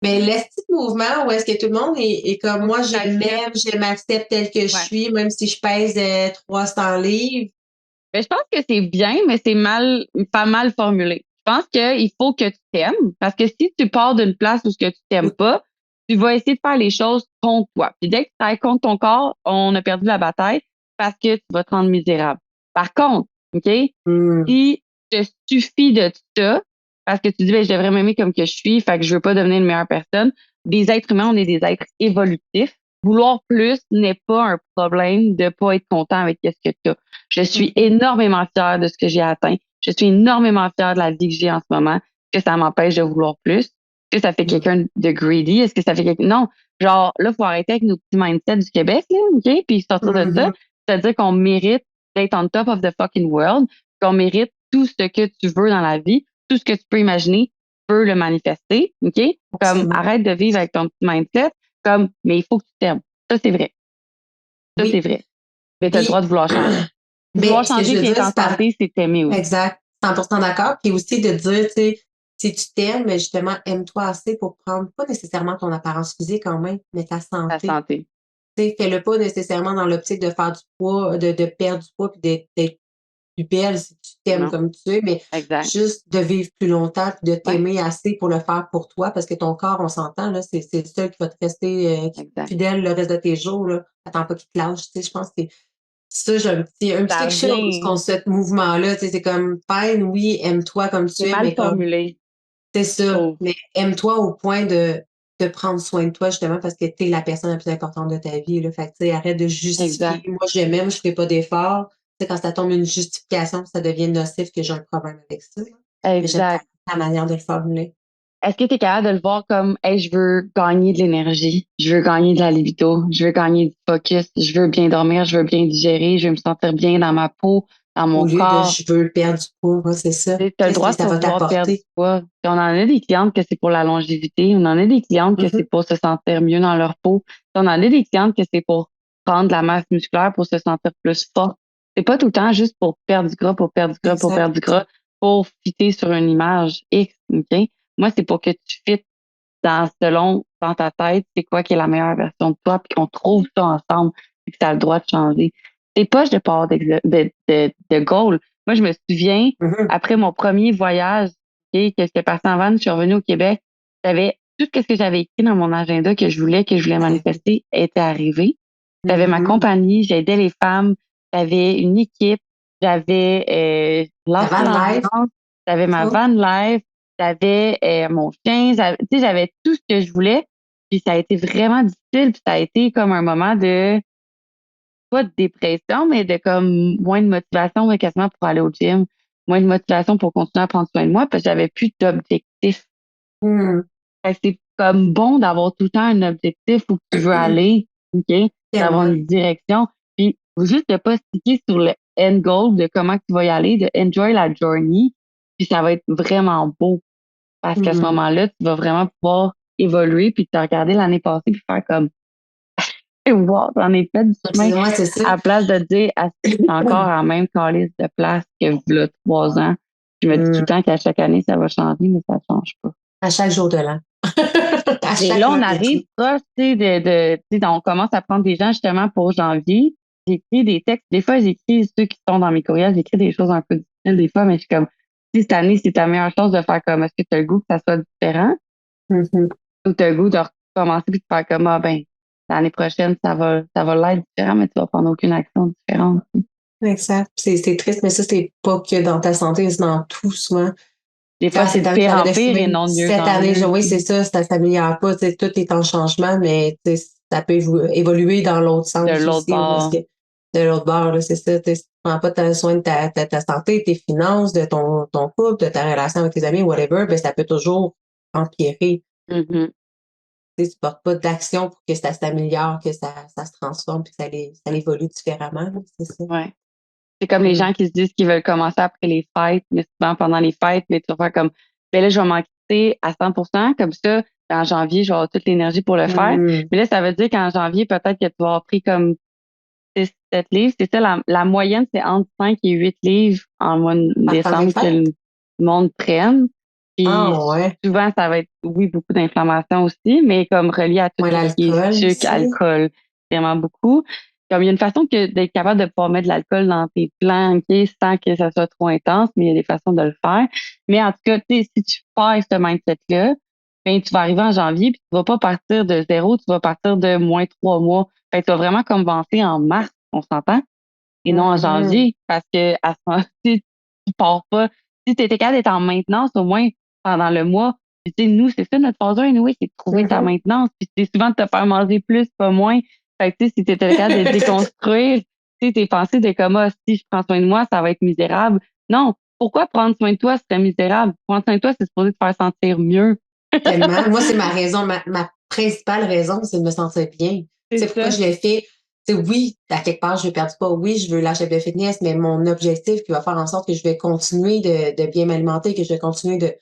Mais l'espèce de mouvement où est-ce que tout le monde est comme Faut que moi, tu t'acceptes. je m'accepte tel que je Ouais. suis, même si je pèse 300 livres. Mais je pense que c'est bien, mais c'est pas mal formulé. Je pense qu'il faut que tu t'aimes, parce que si tu pars d'une place où ce que tu t'aimes pas, tu vas essayer de faire les choses contre toi. Puis dès que tu travailles contre ton corps, on a perdu la bataille parce que tu vas te rendre misérable. Par contre, OK, Hmm. si te suffit de ça, parce que tu dis, ben, je devrais m'aimer comme que je suis, fait que je veux pas devenir une meilleure personne. Des êtres humains, on est des êtres évolutifs. Vouloir plus n'est pas un problème de pas être content avec ce que tu as. Je suis Mhm. énormément fière de ce que j'ai atteint. Je suis énormément fière de la vie que j'ai en ce moment. Est-ce que ça m'empêche de vouloir plus? Est-ce que ça fait Mhm. quelqu'un de greedy? Est-ce que ça fait quelqu'un... Non. Genre, là, faut arrêter avec nos petits mindsets du Québec, là, OK? Puis sortir de ça. Mhm. C'est-à-dire qu'on mérite d'être on top of the fucking world, qu'on mérite tout ce que tu veux dans la vie, tout ce que tu peux imaginer, tu peux le manifester, OK? Comme, Absolument. arrête de vivre avec ton petit mindset, comme, mais il faut que tu t'aimes. Ça, c'est vrai. Ça, c'est Oui. vrai. Mais tu as le droit Puis, de vouloir changer. mais Vouloir ce que je changer veux puis être dire, en c'est par santé, c'est t'aimer aussi. exact, 100% d'accord. Puis aussi de dire, tu sais, si tu t'aimes, mais justement, aime-toi assez pour prendre pas nécessairement ton apparence physique quand même, mais ta Ta santé. santé. Tu sais, fais-le pas nécessairement dans l'optique de faire du poids, de perdre du poids puis d'être plus belle si tu t'aimes Non. comme tu es, mais Exact. juste de vivre plus longtemps puis de Ouais. t'aimer assez pour le faire pour toi parce que ton corps, on s'entend, là, c'est le seul qui va te rester Exact. fidèle le reste de tes jours, là. Attends pas qu'il te lâche, tu sais, je pense que ça, j'ai un petit Ça quelque chose revient. contre ce mouvement-là, tu sais, c'est comme, fine, oui, aime-toi comme tu C'est es, mal mais comme, formulé, c'est je ça, trouve. mais aime-toi au point de prendre soin de toi, justement, parce que tu es la personne la plus importante de ta vie, là. Fait que, tu sais, arrête de justifier. Exact. Moi, je m'aime, je ferai pas d'efforts. Tu sais, quand ça tombe une justification, ça devient nocif que j'ai un problème avec ça, là. Mais j'aime Exact. ta manière de le formuler. Est-ce que tu es capable de le voir comme, hey, je veux gagner de l'énergie, je veux gagner de la libido, je veux gagner du focus, je veux bien dormir, je veux bien digérer, je veux me sentir bien dans ma peau, dans Au mon lieu de corps. je veux perdre du poids, ouais, c'est ça. Tu as le Qu'est-ce droit que de ça pas va vouloir perdre du t'apporter? poids. Puis on en a des clientes que c'est pour la longévité. On en a des clientes que c'est Mhm. pour se sentir mieux dans leur peau. Puis on en a des clientes que c'est pour prendre de la masse musculaire pour se sentir plus fort. C'est pas tout le temps juste pour perdre du gras, pour perdre du gras, pour Exact. perdre du gras, pour fitter sur une image X, OK? Moi, c'est pour que tu fites dans ta tête, c'est quoi qui est la meilleure version de toi, puis qu'on trouve ça ensemble, puis que tu as le droit de changer. C'est pas je pars de goal. Moi, je me souviens, Mhm. après mon premier voyage, OK, que j'étais partie en van, je suis revenue au Québec, j'avais tout ce que j'avais écrit dans mon agenda que je voulais Ouais. manifester était arrivé. J'avais ma Mhm. compagnie, j'aidais les femmes, j'avais une équipe, j'avais Ta lancé van life. l'ambulance, j'avais ma Oh. van life, j'avais mon chien, tu sais, j'avais tout ce que je voulais. Puis ça a été vraiment difficile, puis ça a été comme un moment de, pas de dépression, mais de comme moins de motivation, mais quasiment pour aller au gym, moins de motivation pour continuer à prendre soin de moi, parce que j'avais plus d'objectif. Hmm. Fait que c'est comme bon d'avoir tout le temps un objectif où tu veux aller, OK? D'avoir Tellement. une direction. Puis, faut juste de pas sticker sur le end goal de comment tu vas y aller, de enjoy la journey. Puis, ça va être vraiment beau. Parce qu'à ce Mhm. moment-là, tu vas vraiment pouvoir évoluer puis te regarder l'année passée puis faire comme, wow, j'en ai fait du chemin. Ouais, c'est ça. À la place de te dire, ah, si, c'est encore en même calice de place que là, 3 ans. Je me dis tout Hmm. le temps qu'à chaque année, ça va changer, mais ça change pas. À chaque jour de l'an. À Et chaque là, on arrive lundi. proche, tu sais, tu sais, on commence à prendre des gens justement pour janvier. J'écris des textes. Des fois, j'écris ceux qui sont dans mes courriels, j'écris des choses un peu difficiles des fois, mais je suis comme, si cette année, c'est ta meilleure chance de faire comme, est-ce que tu as le goût que ça soit différent Mhm. ou tu as le goût de recommencer puis de faire comme, ah ben, l'année prochaine, ça va l'être différent, mais tu vas prendre aucune action différente. Exact. C'est triste, mais ça, c'est pas que dans ta santé, c'est dans tout souvent. Des fois, Ah, c'est cette de année, pire ça en aurait pire et même non de mieux cette en année, mieux. oui, c'est ça s'améliore pas, tu sais, tout est en changement, mais tu sais, ça peut évoluer dans l'autre De sens l'autre aussi, parce bord. que de l'autre bord, là, c'est ça, tu sais, si tu prends pas soin de ta santé, tes finances, de ton couple, de ta relation avec tes amis, whatever, ben, ça peut toujours empirer. Mhm. Tu sais, tu portes pas d'action pour que ça s'améliore, que ça se transforme, puis que ça évolue différemment, là, c'est ça. Ouais. C'est comme les Mm. gens qui se disent qu'ils veulent commencer après les fêtes, mais souvent pendant les fêtes, mais tu vas faire comme, ben là, je vais m'en quitter à 100%, comme ça, en janvier, je vais avoir toute l'énergie pour le faire. Mm. Mais là, ça veut dire qu'en janvier, peut-être que tu vas avoir pris comme 6, 7 livres. C'est ça, la moyenne, c'est entre 5 et 8 livres en mois de Par temps des décembre que fêtes? le monde prenne. Puis Ah ouais. souvent, ça va être, oui, beaucoup d'inflammation aussi, mais comme relié à tout Ouais, ce qui est l'alcool sucre, aussi. alcool, vraiment beaucoup. Comme il y a une façon d'être capable de pouvoir mettre de l'alcool dans tes plans, OK, sans que ça soit trop intense, mais il y a des façons de le faire. Mais en tout cas, tu sais, si tu perds ce mindset-là, ben, tu vas arriver en janvier, puis tu vas pas partir de zéro, tu vas partir de moins 3 mois. Fait que tu vas vraiment commencer en mars, on s'entend, et non en Mhm. janvier, parce que à ce moment, si tu pars pas, si tu étais capable d'être en maintenance, au moins pendant le mois, puis tu sais, nous, c'est ça notre phase 1, anyway, c'est de trouver ta Mhm. maintenance, puis c'est souvent de te faire manger plus, pas moins. Fait que tu sais, si tu étais capable de déconstruire, tu sais, tes pensées de comme, ah, si je prends soin de moi, ça va être misérable. Non, pourquoi prendre soin de toi serait misérable? Prendre soin de toi, c'est supposé te faire sentir mieux. Tellement. Moi, c'est ma raison, ma principale raison, c'est de me sentir bien. C'est C'est pourquoi ça. je l'ai fait. Tu sais, oui, à quelque part, je veux perdre du poids. Oui, je veux lâcher de fitness, mais mon objectif qui va faire en sorte que je vais continuer de bien m'alimenter, que je vais continuer de,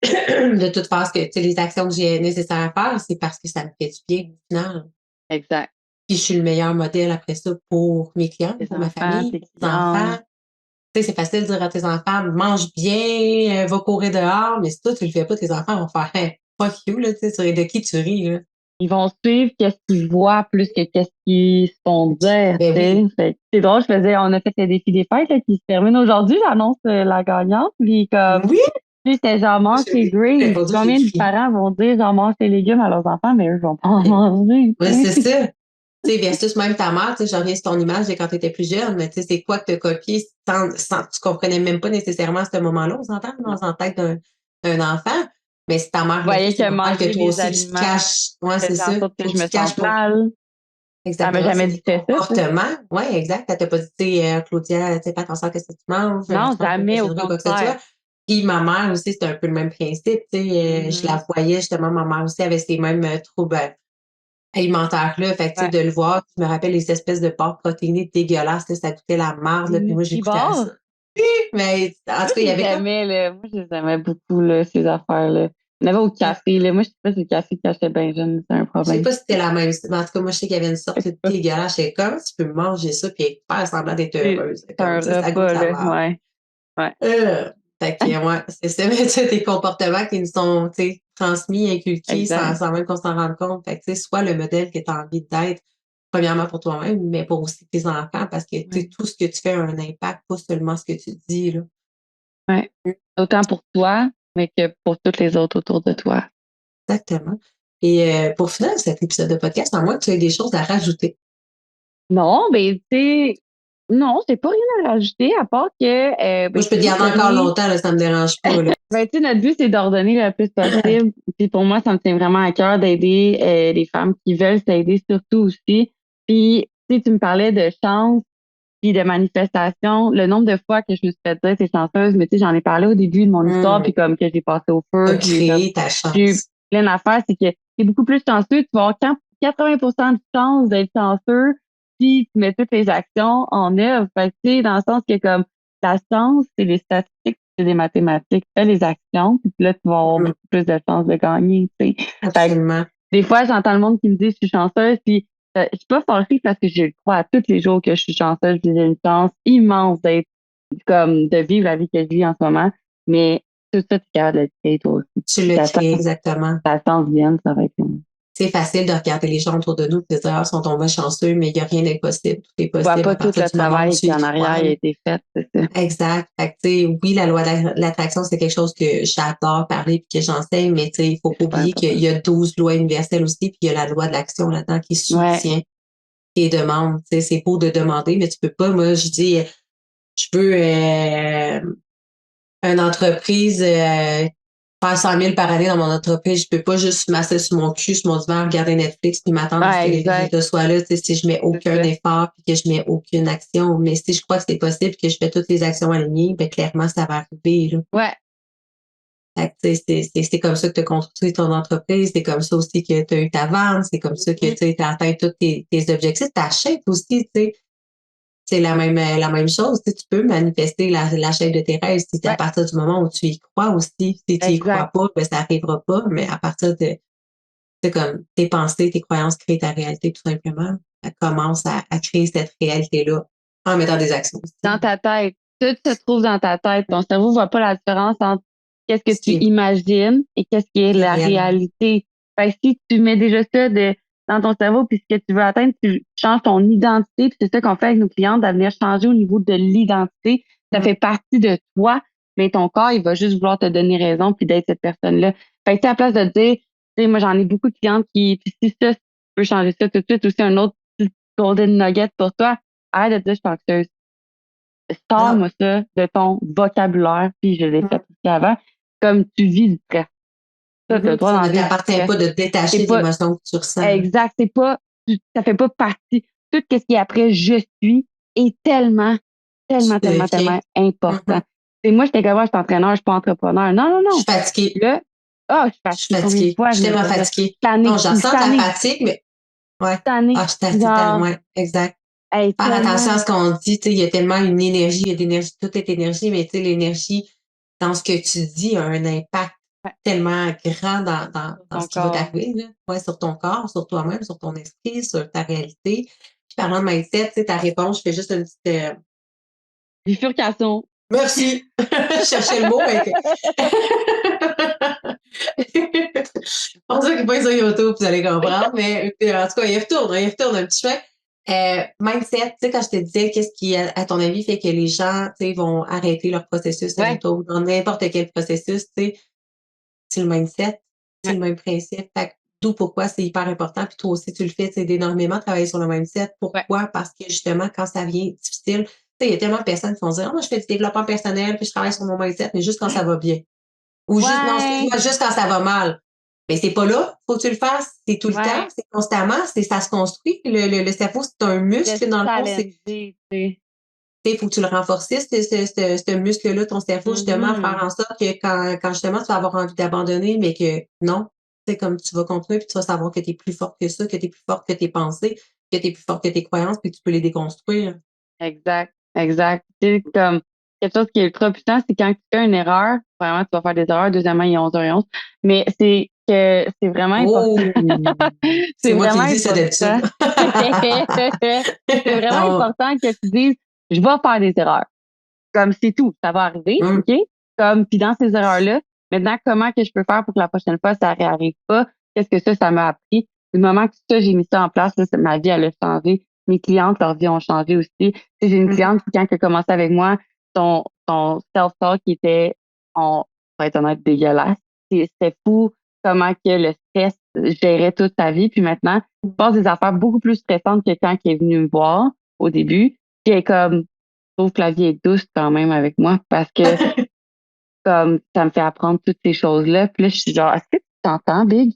de tout faire ce que, tu sais, les actions que j'ai nécessaires à faire, c'est parce que ça me fait du bien au final. Exact. Puis je suis le meilleur modèle après ça pour mes clients, Tes pour ma enfants, famille, tes mes enfants. clients. Tu sais, c'est facile de dire à tes enfants, mange bien, va courir dehors, mais si toi, tu le fais pas, tes enfants vont faire, hey, fuck you, là, tu sais, de qui tu ris, là. Ils vont suivre qu'est-ce qu'ils voient plus que qu'est-ce qu'ils se font dire, Ben tu sais. oui. Fait que c'est drôle, on a fait le défi des fêtes, là, qui se termine aujourd'hui. J'annonce la gagnante. Puis comme, Oui! puis c'était genre mange tes J'ai greens. répondu, j'ai Combien de crié. parents vont dire genre mange tes légumes à leurs enfants, mais eux vont pas en Ben, manger, ouais, tu c'est sais. ça. Tu sais, versus même ta mère, tu sais, je reviens sur ton image de quand tu étais plus jeune, mais tu sais, c'est quoi que tu as copié sans tu comprenais même pas nécessairement à ce moment-là, on s'entend, Non. dans la tête d'un enfant. Mais si ta Je mère le fait, voyais c'est que normal que manger toi les aussi tu te aliments caches. Ouais, c'est faisait en ça. sorte que Faut je que tu me te caches sente pour. mal. Elle m'a Exactement, c'est jamais des dit ça, ça. comportements. Oui, exact. Elle t'a pas dit, tu sais, Claudia, tu sais, fais attention à ce que tu manges, Non, tu manges pas de jamais, au cochonneries ou quoi que ce contraire. soit. Puis ma mère aussi, c'était un peu le même principe, tu sais, je Mhm. la voyais justement, ma mère aussi avait ces mêmes troubles alimentaires-là. Fait que, tu sais, Ouais. de le voir, je me rappelle les espèces de pâtes protéinées dégueulasses, tu sais, ça goûtait la marde, là, puis moi, j'écoutais à ça. Nutri-Bar? Mais en tout Moi, cas, je il y les avait comme, aimais, là. Moi, je les aimais beaucoup, là, ces affaires-là. Il y en avait au café, là. Moi, je sais pas si le café que j'étais bien jeune, c'est un je sais problème. pas si c'était la même, mais en tout cas, moi, je sais qu'il y avait une sorte de dégueulasse. J'étais comme, tu peux manger ça puis faire semblant d'être C'est heureuse. c'est Comme un ça goûte repas, la là. marde. Ouais. Ouais. Fait que, ouais, c'est ça, mais tu sais, des comportements qui nous sont, tu sais, transmis, inculqués Exact. sans même qu'on s'en rende compte. Fait que, tu sais, sois le modèle que tu as envie d'être, premièrement pour toi-même, mais pour aussi tes enfants, parce que, tu sais, Ouais. tout ce que tu fais a un impact, pas seulement ce que tu dis, là. Ouais. Autant pour toi, mais que pour toutes les autres autour de toi. Exactement. Et pour finir cet épisode de podcast, à moins que tu aies des choses à rajouter. Non, mais tu sais, Non, c'est pas rien à rajouter, à part que, Moi, je peux te garder encore longtemps, là, ça me dérange pas, là. ben, tu sais, notre but, c'est d'ordonner le plus possible. Puis pour moi, ça me tient vraiment à cœur d'aider les femmes qui veulent s'aider surtout aussi. Puis, tu sais, tu me parlais de chance puis de manifestation. Le nombre de fois que je me suis fait dire, t'es chanceuse, mais tu sais, j'en ai parlé au début de mon histoire, puis comme que j'ai passé au T'as feu, créé ta j'ai eu chance. plein d'affaires, c'est que t'es beaucoup plus chanceux. Tu vas avoir 80% de chance d'être chanceux si tu mets toutes les actions en œuvre. Fait que, tu sais, dans le sens que comme la chance, c'est les statistiques, c'est des mathématiques. Fais les actions, puis là, tu vas avoir Mm, beaucoup plus de chances de gagner, tu sais. Fait que absolument. des fois, j'entends le monde qui me dit je suis chanceuse, puis je suis pas fâchée parce que je le crois à tous les jours que je suis chanceuse, puis j'ai une chance immense d'être comme de vivre la vie que je vis en ce moment. Mais tout ça, tu es capable de le créer toi aussi. Tu le T'attends crées que exactement. ta chance vienne, ça va être bon. C'est facile de regarder les gens autour de nous et de dire, ah, ils sont tombés chanceux, mais il n'y a rien d'impossible. Tout est Tu vois possible pas à tout partir le du moment où travail tu qui y en arrière crois, a là. été fait, c'est ça. Exact. Fait que, tu sais, oui, la loi de l'attraction, c'est quelque chose que j'adore parler et que j'enseigne, mais tu sais, il faut C'est pas super oublier qu'il important. y a 12 lois universelles aussi, puis il y a la loi de l'action là-dedans qui Ouais, soutient tes demandes. Tu sais, c'est beau de demander, mais tu peux pas. Moi, je dis, je veux une entreprise, faire 100 000 par année dans mon entreprise. Je peux pas juste m'asseoir sur mon cul, sur mon divan, regarder Netflix puis m'attendre à ce ouais, que les exact, résultats soient là. Tu sais, si je mets c'est aucun ça. effort puis que je mets aucune action. Mais si je crois que c'est possible que je fais toutes les actions alignées, ben clairement, ça va arriver, là. Ouais, Fait que, tu sais, c'est comme ça que tu as construit ton entreprise, c'est comme ça aussi que tu as eu ta vente, c'est comme ça que mm, tu as atteint tous tes objectifs. Ta shape aussi, tu sais, c'est la même chose. Tu sais, tu peux manifester la shape de tes rêves si à ouais, partir du moment où tu y crois aussi. Si tu y crois exact. pas, ben, ça arrivera pas. Mais à partir de, c'est comme tes pensées, tes croyances créent ta réalité tout simplement. Ça commence à créer cette réalité-là en mettant des actions Dans aussi. ta tête. Tout se trouve dans ta tête. Ton cerveau voit pas la différence entre qu'est-ce que Ce tu qui imagines et qu'est-ce qui est est la réel. réalité. Fait que si tu mets déjà ça dans ton cerveau, puis ce que tu veux atteindre, tu changes ton identité, puis c'est ça qu'on fait avec nos clientes, à venir changer au niveau de l'identité. Ça Mm. fait partie de toi, mais ton corps, il va juste vouloir te donner raison, puis d'être cette personne-là. Fait que, tu sais, à la place de dire, tu sais, moi, j'en ai beaucoup de clientes qui, puis si ça, tu peux changer ça tout de suite, aussi un autre petit golden nugget pour toi, arrête de dire, je suis anxieuse. Non. Sors-moi ça de ton vocabulaire, puis je l'ai fait Mm. aussi avant, comme tu vis du stress. Ça, tu as le Mhm. droit Ça d'en ne vivre du t'appartient stress. pas de te C'est détacher de pas l'émotion que tu ressens. exact, c'est pas, ça fait pas partie. Tout ce qui est après je suis est tellement, Tu tellement, tellement, deviens. tellement important. Mhm. Et moi, j'étais comme, ah, je suis entraîneur, je suis pas entrepreneur. Non, non, Je non. suis fatiguée. Là, ah, je suis Je suis fatiguée. Combien de fatiguée. fois Je je suis me tellement disais ça? fatiguée. Non, Je je suis ressens ta tannée, fatigue, mais ouais. tannée. Ah, je suis tellement, Genre, ouais, exact. hey, Faire attention à tellement ce qu'on dit, tu sais, il y a tellement une énergie, il y a d'énergie, tout est énergie, mais tu sais, l'énergie dans ce que tu dis a un impact tellement grand sur dans ton ce qui va corps. t'arriver, là. Ouais, sur ton corps, sur toi-même, sur ton esprit, sur ta réalité. Puis parlant de mindset, tu sais, ta réponse, je fais juste une petite, Bifurcation. merci! Je cherchais le mot, mais pour ceux qui voient sur YouTube, vous allez comprendre, mais en tout cas, il retourne un petit peu. Mindset, tu sais, quand je te disais, qu'est-ce qui, à ton avis, fait que les gens, tu sais, vont arrêter leur processus avec Ouais, toi ou dans n'importe quel processus, tu sais, c'est le mindset, c'est ouais, le même principe. Fait que d'où pourquoi c'est hyper important. Puis toi aussi, tu le fais, tu sais, d'énormément travailler sur le mindset. ouais. Pourquoi? Parce que justement, quand ça vient difficile, tu sais, il y a tellement de personnes qui vont dire, ah, moi, je fais du développement personnel, puis je travaille sur mon mindset, mais juste quand ça va bien. Ou juste, non, Ouais, excuse-moi, juste quand ça va mal. Mais c'est pas là, faut que tu le fasses, c'est tout le temps, ouais. c'est constamment, ça se construit. Le cerveau, c'est un De muscle, dans le fond, challenger, tu sais. il faut que tu le renforces, ce muscle-là, ton cerveau, justement, faire Mhm. en sorte que quand justement tu vas avoir envie d'abandonner, mais que non, c'est comme tu vas continuer, puis tu vas savoir que tu es plus forte que ça, que tu es plus forte que tes pensées, que tu es plus forte que tes croyances, puis tu peux les déconstruire. Exact, exact. C'est comme quelque chose qui est ultra puissant, c'est quand tu fais une erreur, vraiment, tu vas faire des erreurs. Deuxièmement, il y a 11 h 11. Mais c'est que c'est vraiment important. Oh! C'est C'est moi qui vraiment le dis ça d'habitude. important. C'est vraiment Oh. important que tu dises, je vais faire des erreurs. Comme c'est tout, ça va arriver, Hum, OK? Comme, puis dans ces erreurs-là, maintenant, comment que je peux faire pour que la prochaine fois, ça ne réarrive pas? Qu'est-ce que ça m'a appris? Du moment que ça, j'ai mis ça en place, là, ma vie, elle a changé. Mes clientes, leur vie ont changé aussi. Tu sais, j'ai une hum, cliente qui, quand elle a commencé avec moi, son self-talk qui était, pour être honnête, dégueulasse. C'était fou comment que le stress gérait toute sa vie. Puis maintenant, il passe des affaires beaucoup plus stressantes que quand elle est venue me voir au début. Puis comme, je trouve que la vie est douce quand même avec moi parce que comme ça me fait apprendre toutes ces choses-là. Puis là, je suis genre, est-ce que tu t'entends, Big?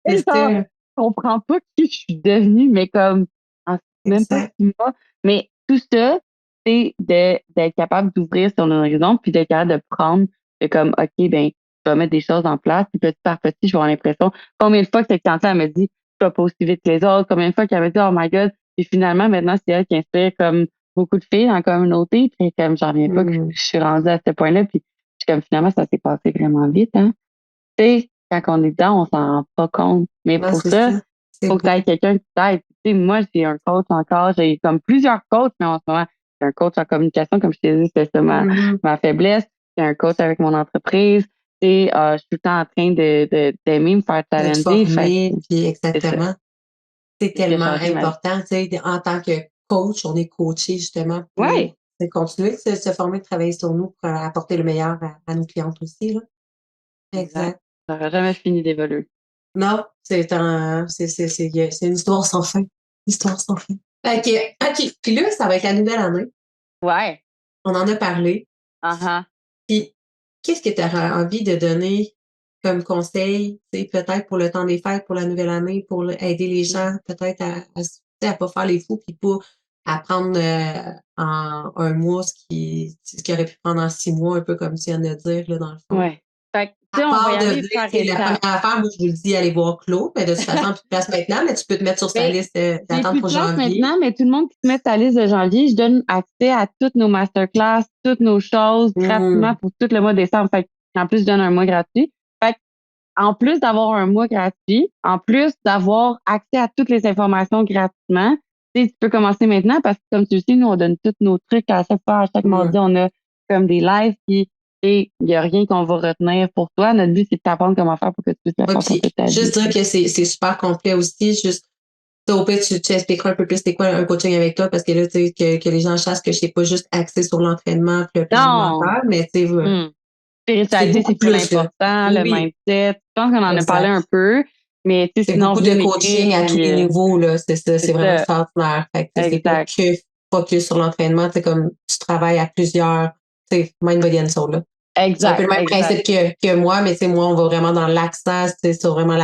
Et C'est genre, ça, je comprends pas qui je suis devenue, mais comme en même pas exact. 6 mois. Mais tout ça, c'est d'être capable d'ouvrir son horizon, puis d'être capable de prendre de comme, OK, ben, je vais mettre des choses en place, puis petit par petit, je vais avoir l'impression. Combien de fois que cette cliente-là, elle me dit, je vais pas aussi vite que les autres, combien de fois qu'elle me dit, oh my God, puis finalement, maintenant, c'est elle qui inspire comme beaucoup de filles dans la communauté, puis comme j'en reviens pas que Mm. je suis rendue à ce point-là, puis je suis comme finalement, ça s'est passé vraiment vite, hein. Tu sais, quand on est dedans, on s'en rend pas compte. Mais Non, pour c'est ça, ça. C'est faut que tu beau. aies quelqu'un qui t'aide. Tu sais, moi, j'ai un coach encore. J'ai comme plusieurs coachs, mais en ce moment, j'ai un coach en communication, comme je t'ai dit, c'est ça Mhm. ma faiblesse. J'ai un coach avec mon entreprise. Tu sais, je suis tout le temps en train d'aimer me faire De te challenger. Fait former, que puis c'est ça. exactement. C'est C'est ce qui a tellement changé ma vie. important, tu sais, en tant que coach, on est coaché justement pour Ouais, continuer de se former, de travailler sur nous pour apporter le meilleur à nos clientes aussi, là. exact. Exact. J'aurais jamais fini d'évoluer. Non, c'est une histoire sans fin. Histoire sans fin. OK. Puis là, ça va être la nouvelle année. Ouais. On en a parlé. Uh-huh. Puis, qu'est-ce que tu aurais envie de donner comme conseil, tu sais, peut-être pour le temps des fêtes, pour la nouvelle année, pour aider les gens peut-être à pas faire les fous, puis pas à prendre en un mois ce qu'ils auraient pu prendre en 6 mois, un peu comme tu viens de dire, là, dans le fond. Ouais. Fait que, tu À sais, on va y part de aller dire, par tu sais, la première étapes. affaire, moi, je vous le dis, allez voir Claude, mais de toute façon, plus de place maintenant, mais tu peux te mettre sur sa Ben, liste j'ai d'attente plus de pour place janvier. maintenant, mais tout le monde qui se met à la liste de janvier, je donne accès à toutes nos masterclass, toutes nos choses gratuitement Mhm. pour tout le mois de décembre. Fait que, en plus, je donne un mois gratuit. Fait que, en plus d'avoir un mois gratuit, en plus d'avoir accès à toutes les informations gratuitement, tu peux commencer maintenant parce que, comme tu le sais, nous, on donne tous nos trucs à chaque fois, à chaque mardi, Mhm. on a comme des lives qui, et il n'y a rien qu'on va retenir pour toi. Notre but, c'est de t'apprendre comment faire pour que tu puisses le Ouais, faire pour puis toute ta vie. juste dire que c'est super complet aussi, juste ça, au pire, tu expliqueras un peu plus c'est quoi un coaching avec toi parce que là, tu sais, que les gens sachent que c'est pas juste axé sur l'entraînement puis le plan Non! alimentaire, mais tu sais, Hmm. c'est Spiritualité, c'est beaucoup full plus, là. important, le Oui, mindset. Je pense qu'on en a parlé exact. un peu, mais tu sais, C'est sinon, beaucoup venez de m'écrire, coaching à tous puis les niveaux, là. C'est ça, c'est c'est vraiment ça, extraordinaire. Fait que, tu sais, c'est pas exact, que focus sur l'entraînement, c'est comme tu travailles à plusieurs, tu sais, mind, body and soul, là. C'est un peu exact, le même exact. principe que moi, mais tu sais, moi, on va vraiment dans l'accent, c'est sur vraiment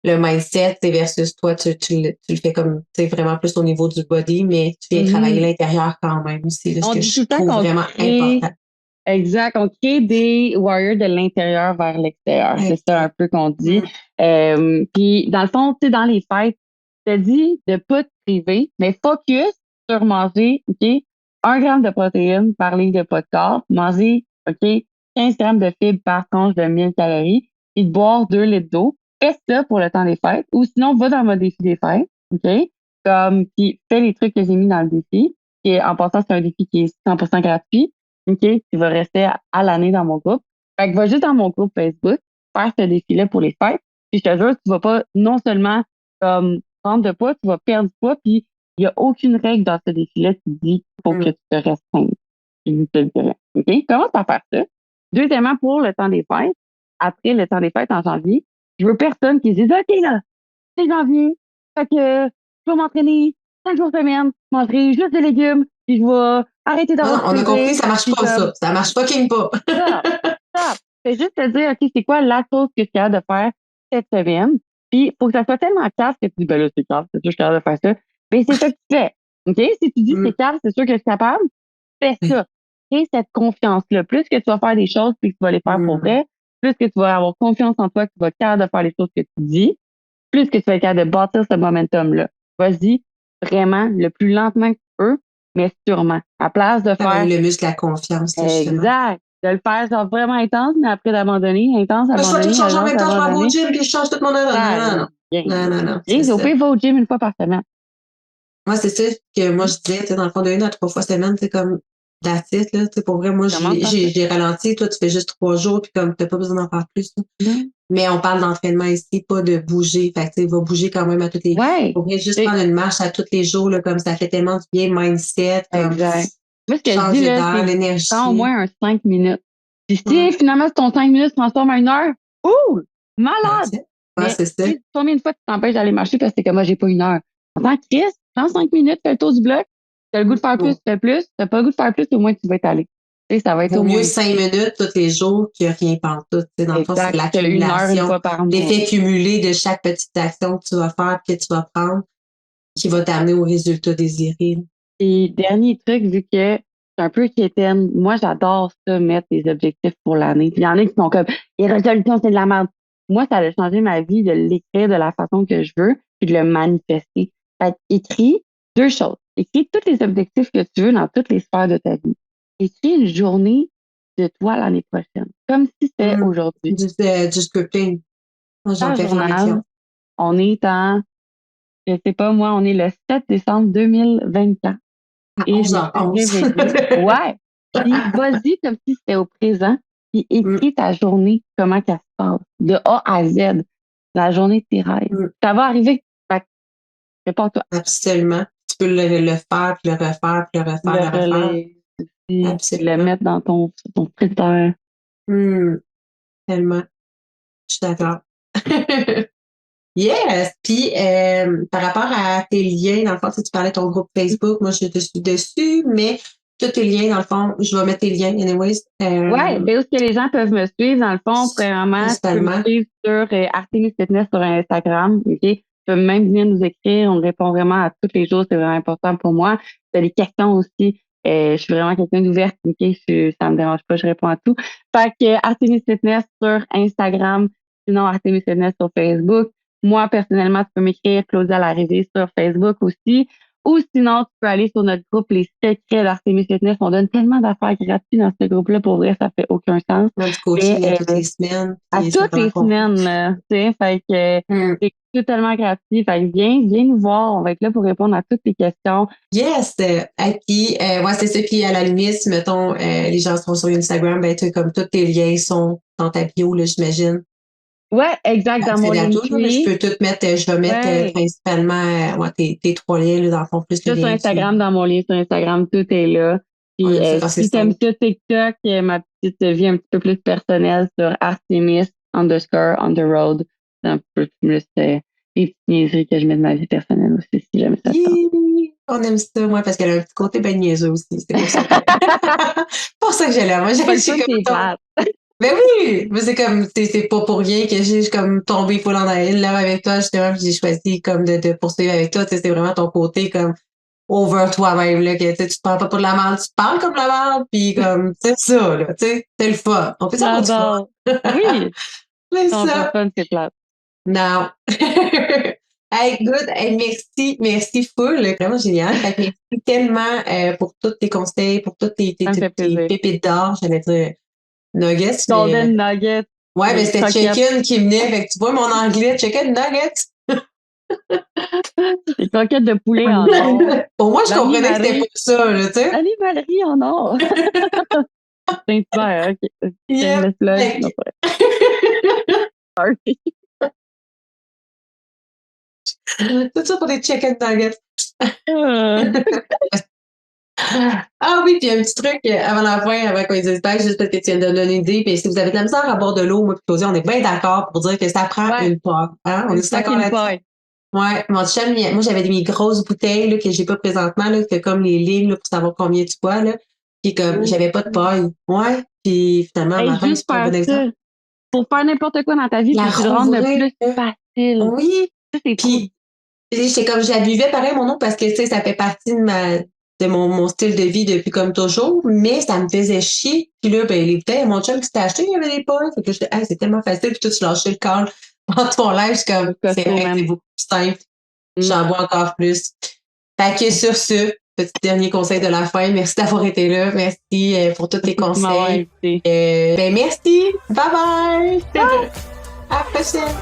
le mindset, tu sais, versus toi, tu le fais comme, tu sais, vraiment plus au niveau du body, mais tu viens travailler Mhm. l'intérieur quand même aussi, là, ce On que dit tout je le temps trouve qu'on vraiment crée, important. exact, on crée des warriors de l'intérieur vers l'extérieur. C'est ça un Exact. peu qu'on dit. Mmh. Puis, dans le fond, tu sais, dans les fêtes, je te dis de pas te priver, mais focus sur manger, OK, 1 gramme de protéines par litre de poids de corps, manger, OK, 15 grammes de fibres par tranche de 1 000 calories, puis de boire 2 litres d'eau. Fais ça pour le temps des fêtes, ou sinon, va dans le défi des fêtes, OK, comme, puis fais les trucs que j'ai mis dans le défi, qui est, en passant, c'est un défi qui est 100% gratuit, OK, tu vas rester à l'année dans mon groupe. Fait que va juste dans mon groupe Facebook, faire ce défi-là pour les fêtes. Puis je te jure, tu vas pas non seulement comme prendre de poids, tu vas perdre du poids, puis il n'y a aucune règle dans ce défi-là qui dit qu'il faut que Mmh. tu te restreignes. Je te le dirais. OK? Commence par faire ça. Deuxièmement, pour le temps des fêtes, après le temps des fêtes en janvier, je veux personne qui se dise OK là, c'est janvier, fait que je vais m'entraîner 5 jours semaine, je mangerai juste des légumes, puis je vais arrêter Non, non, d'avoir du on a compris, plaisir, ça marche puis pas comme ça. Ça marche fucking pas. stop, stop. C'est juste te dire, OK, c'est quoi la chose que je suis capable de faire cette semaine? Puis, il faut que ça soit tellement clair que tu dis, ben là, c'est clair, c'est sûr que je suis capable de faire ça. Mais c'est ça que tu fais. OK? Si tu dis Mmh. c'est clair, c'est sûr que je suis capable, fais Oui. ça. Et cette confiance-là, plus que tu vas faire des choses puis que tu vas les faire pour Mmh. vrai, plus que tu vas avoir confiance en toi que tu vas être capable de faire les choses que tu dis, plus que tu vas être capable de bâtir ce momentum-là. Vas-y vraiment le plus lentement que tu peux, mais sûrement. À place de faire Travailler le muscle, la confiance, là, justement. exact. De le faire genre vraiment intense, mais après d'abandonner, intense, Je vais tout abandonner, changer en intense, même temps, je m'en vais au abandonner, gym puis je change tout mon horaire. ça Non, non, non. arrive bien. Non, non, non, c'est Et au ça. pire, va au gym 1 fois par semaine. Moi, c'est ça que moi, je disais, tu sais, dans le fond, de 1 à 3 fois semaine, c'est comme that's it, là. Tu sais, pour vrai, moi, Commence par ça. j'ai ralenti. Toi, tu fais juste 3 jours, puis comme t'as pas besoin d'en faire plus, là. Non. Mais on parle d'entraînement ici, pas de bouger. Fait que, tu sais, va bouger quand même à tous les. Ouais. Pour vrai, juste C'est prendre une marche à tous les jours, là, comme ça fait tellement du bien, mindset, comme exact. Moi, ce que je dis, changer là, d'air, c'est prends au l'énergie. moins un 5 minutes. Puis Mmh. si finalement, ton 5 minutes se transforme en 1 heure, ouh! That's Malade! it. Ouais, Mais c'est ça. tu sais, combien de fois tu t'empêches d'aller marcher parce que c'est comme moi, j'ai pas 1 heure? Attends, Chris, prends 5 minutes, fais le tour du bloc, T'as le goût de faire plus, tu fais plus. T'as pas le goût de faire plus, au moins tu vas être allé. Tu sais, ça va être Vaut au mieux moins. 5 minutes tous les jours que rien pantoute. Tu sais, dans le fond, c'est Exact. Que 1 heure, une fois par mois. l'effet cumulé de chaque petite action que tu vas faire que tu vas prendre qui va t'amener au résultat désiré. Et dernier truc, vu que c'est un peu quétaine, moi, j'adore ça, mettre des objectifs pour l'année. Puis il y en a qui sont comme, les résolutions, c'est de la merde. Moi, ça a changé ma vie de l'écrire de la façon que je veux, puis de le manifester. Fait écris 2 choses. Écris tous les objectifs que tu veux dans toutes les sphères de ta vie. Écris une journée de toi l'année prochaine, comme si c'était aujourd'hui. Du scripting. Moi, j'en fais formation. On est en, je sais pas moi, on est le 7 décembre 2024. Et je me suis réveillée. Ouais. Puis vas-y comme si c'était au présent. Puis écris ta journée, comment qu'elle se passe. De A à Z. La journée de tes rêves. Ça va arriver. Prépare-toi. Absolument. Tu peux le faire, puis le refaire, puis le refaire. Le mettre dans ton frigidaire. Tellement. Je suis d'accord. Yes! Puis, par rapport à tes liens, dans le fond, si tu parlais de ton groupe Facebook, moi, je te suis dessus, mais tous tes liens, dans le fond, je vais mettre tes liens, anyways. Ouais, ben où est-ce que les gens peuvent me suivre, dans le fond, premièrement, tu peux me suivre sur Artemis Fitness sur Instagram, OK? Tu peux même venir nous écrire, on répond vraiment à tous les jours, c'est vraiment important pour moi. Tu as des questions aussi, je suis vraiment quelqu'un d'ouvert, OK? Ça me dérange pas, je réponds à tout. Fait que Artemis Fitness sur Instagram, sinon Artemis Fitness sur Facebook. Moi, personnellement, tu peux m'écrire Claudia Larrivée sur Facebook aussi. Ou sinon, tu peux aller sur notre groupe Les Secrets d'Artemis Fitness. On donne tellement d'affaires gratuites dans ce groupe-là. Pour vrai, ça fait aucun sens. Du coaching à toutes les semaines. À toutes les semaines, là. Tu sais, fait que c'est totalement gratuit. Fait que viens nous voir. On va être là pour répondre à toutes tes questions. Yes! Et puis, ouais, c'est ça. Puis, à la limite, si, mettons, les gens sont sur Instagram, ben, comme tous tes liens sont dans ta bio, là, j'imagine. Ouais, exact, dans mon lien. Je peux tout mettre, je vais mettre principalement tes 3 liens, là, dans le fond, plus le lien. Sur Instagram, dans mon lien sur Instagram, tout est là. Puis, si t'aimes ça TikTok, ma petite vie un petit peu plus personnelle sur Artemis_on_the_road. C'est un peu plus des petites niaiseries que je mets de ma vie personnelle aussi, si j'aime ça. On aime ça, moi, parce qu'elle a un petit côté ben niaiseux aussi. C'est pour ça pour ça que je l'aime. Moi, j'ai comme ton... Ben oui! Mais c'est comme, c'est pas pour rien que j'ai comme tombé full en love avec toi, justement, puis j'ai choisi comme de poursuivre avec toi. C'est vraiment ton côté comme over toi-même, là, que tu te parles pas pour de la merde, tu te parles comme la merde, puis comme, c'est ça, là, tu sais, c'est le fun. On peut avoir du fun. Oui! C'est ça. Le fun, c'est plate. Non. Hey, good. Hey, merci full. Vraiment génial. Fait que merci tellement pour tous tes conseils, pour toutes tes pépites d'or. J'allais dire nuggets. Golden nuggets. Ouais, mais c'était chicken qui venait. Fait que tu vois mon anglais, chicken nuggets. Les croquettes de poulet en or. Pour moi, je comprenais que c'était pas ça, là, tu sais. Animalerie en or. C'est super, OK. Yeah. Tout ça pour des chicken nuggets. Ah oui, puis un petit truc avant la fin, avant qu'on dise pas, juste parce que tu viens de donner une idée. Puis si vous avez de la misère à boire de l'eau, moi et Claudia, on est bien d'accord pour dire que ça prend une part. Hein? On est d'accord là-dessus. Ouais, mon chum, moi j'avais mes grosses bouteilles là, que j'ai pas présentement, là, que comme les lignes là, pour savoir combien tu bois. Là. Puis comme j'avais pas de paille. Ouais. Puis finalement, ma femme, c'est pas un bon exemple. Pour faire n'importe quoi dans ta vie, tu le rendre le plus facile. Oui. Puis c'est comme je la buvais pareil mon eau parce que tu sais, ça fait partie de mon style de vie depuis comme toujours, mais ça me faisait chier. Puis là, ben, les bouteilles, mon chum qui s'était acheté, il y avait des pailles. Fait que j'étais, hey, c'est tellement facile. Puis toi, tu lâchais le corps dans ton live. Je suis comme, c'est vrai, c'est beaucoup plus simple. J'en bois encore plus. Fait que sur ce, petit dernier conseil de la fin. Merci d'avoir été là. Merci pour tous tes conseils. Ben, merci. Bye bye. À la prochaine.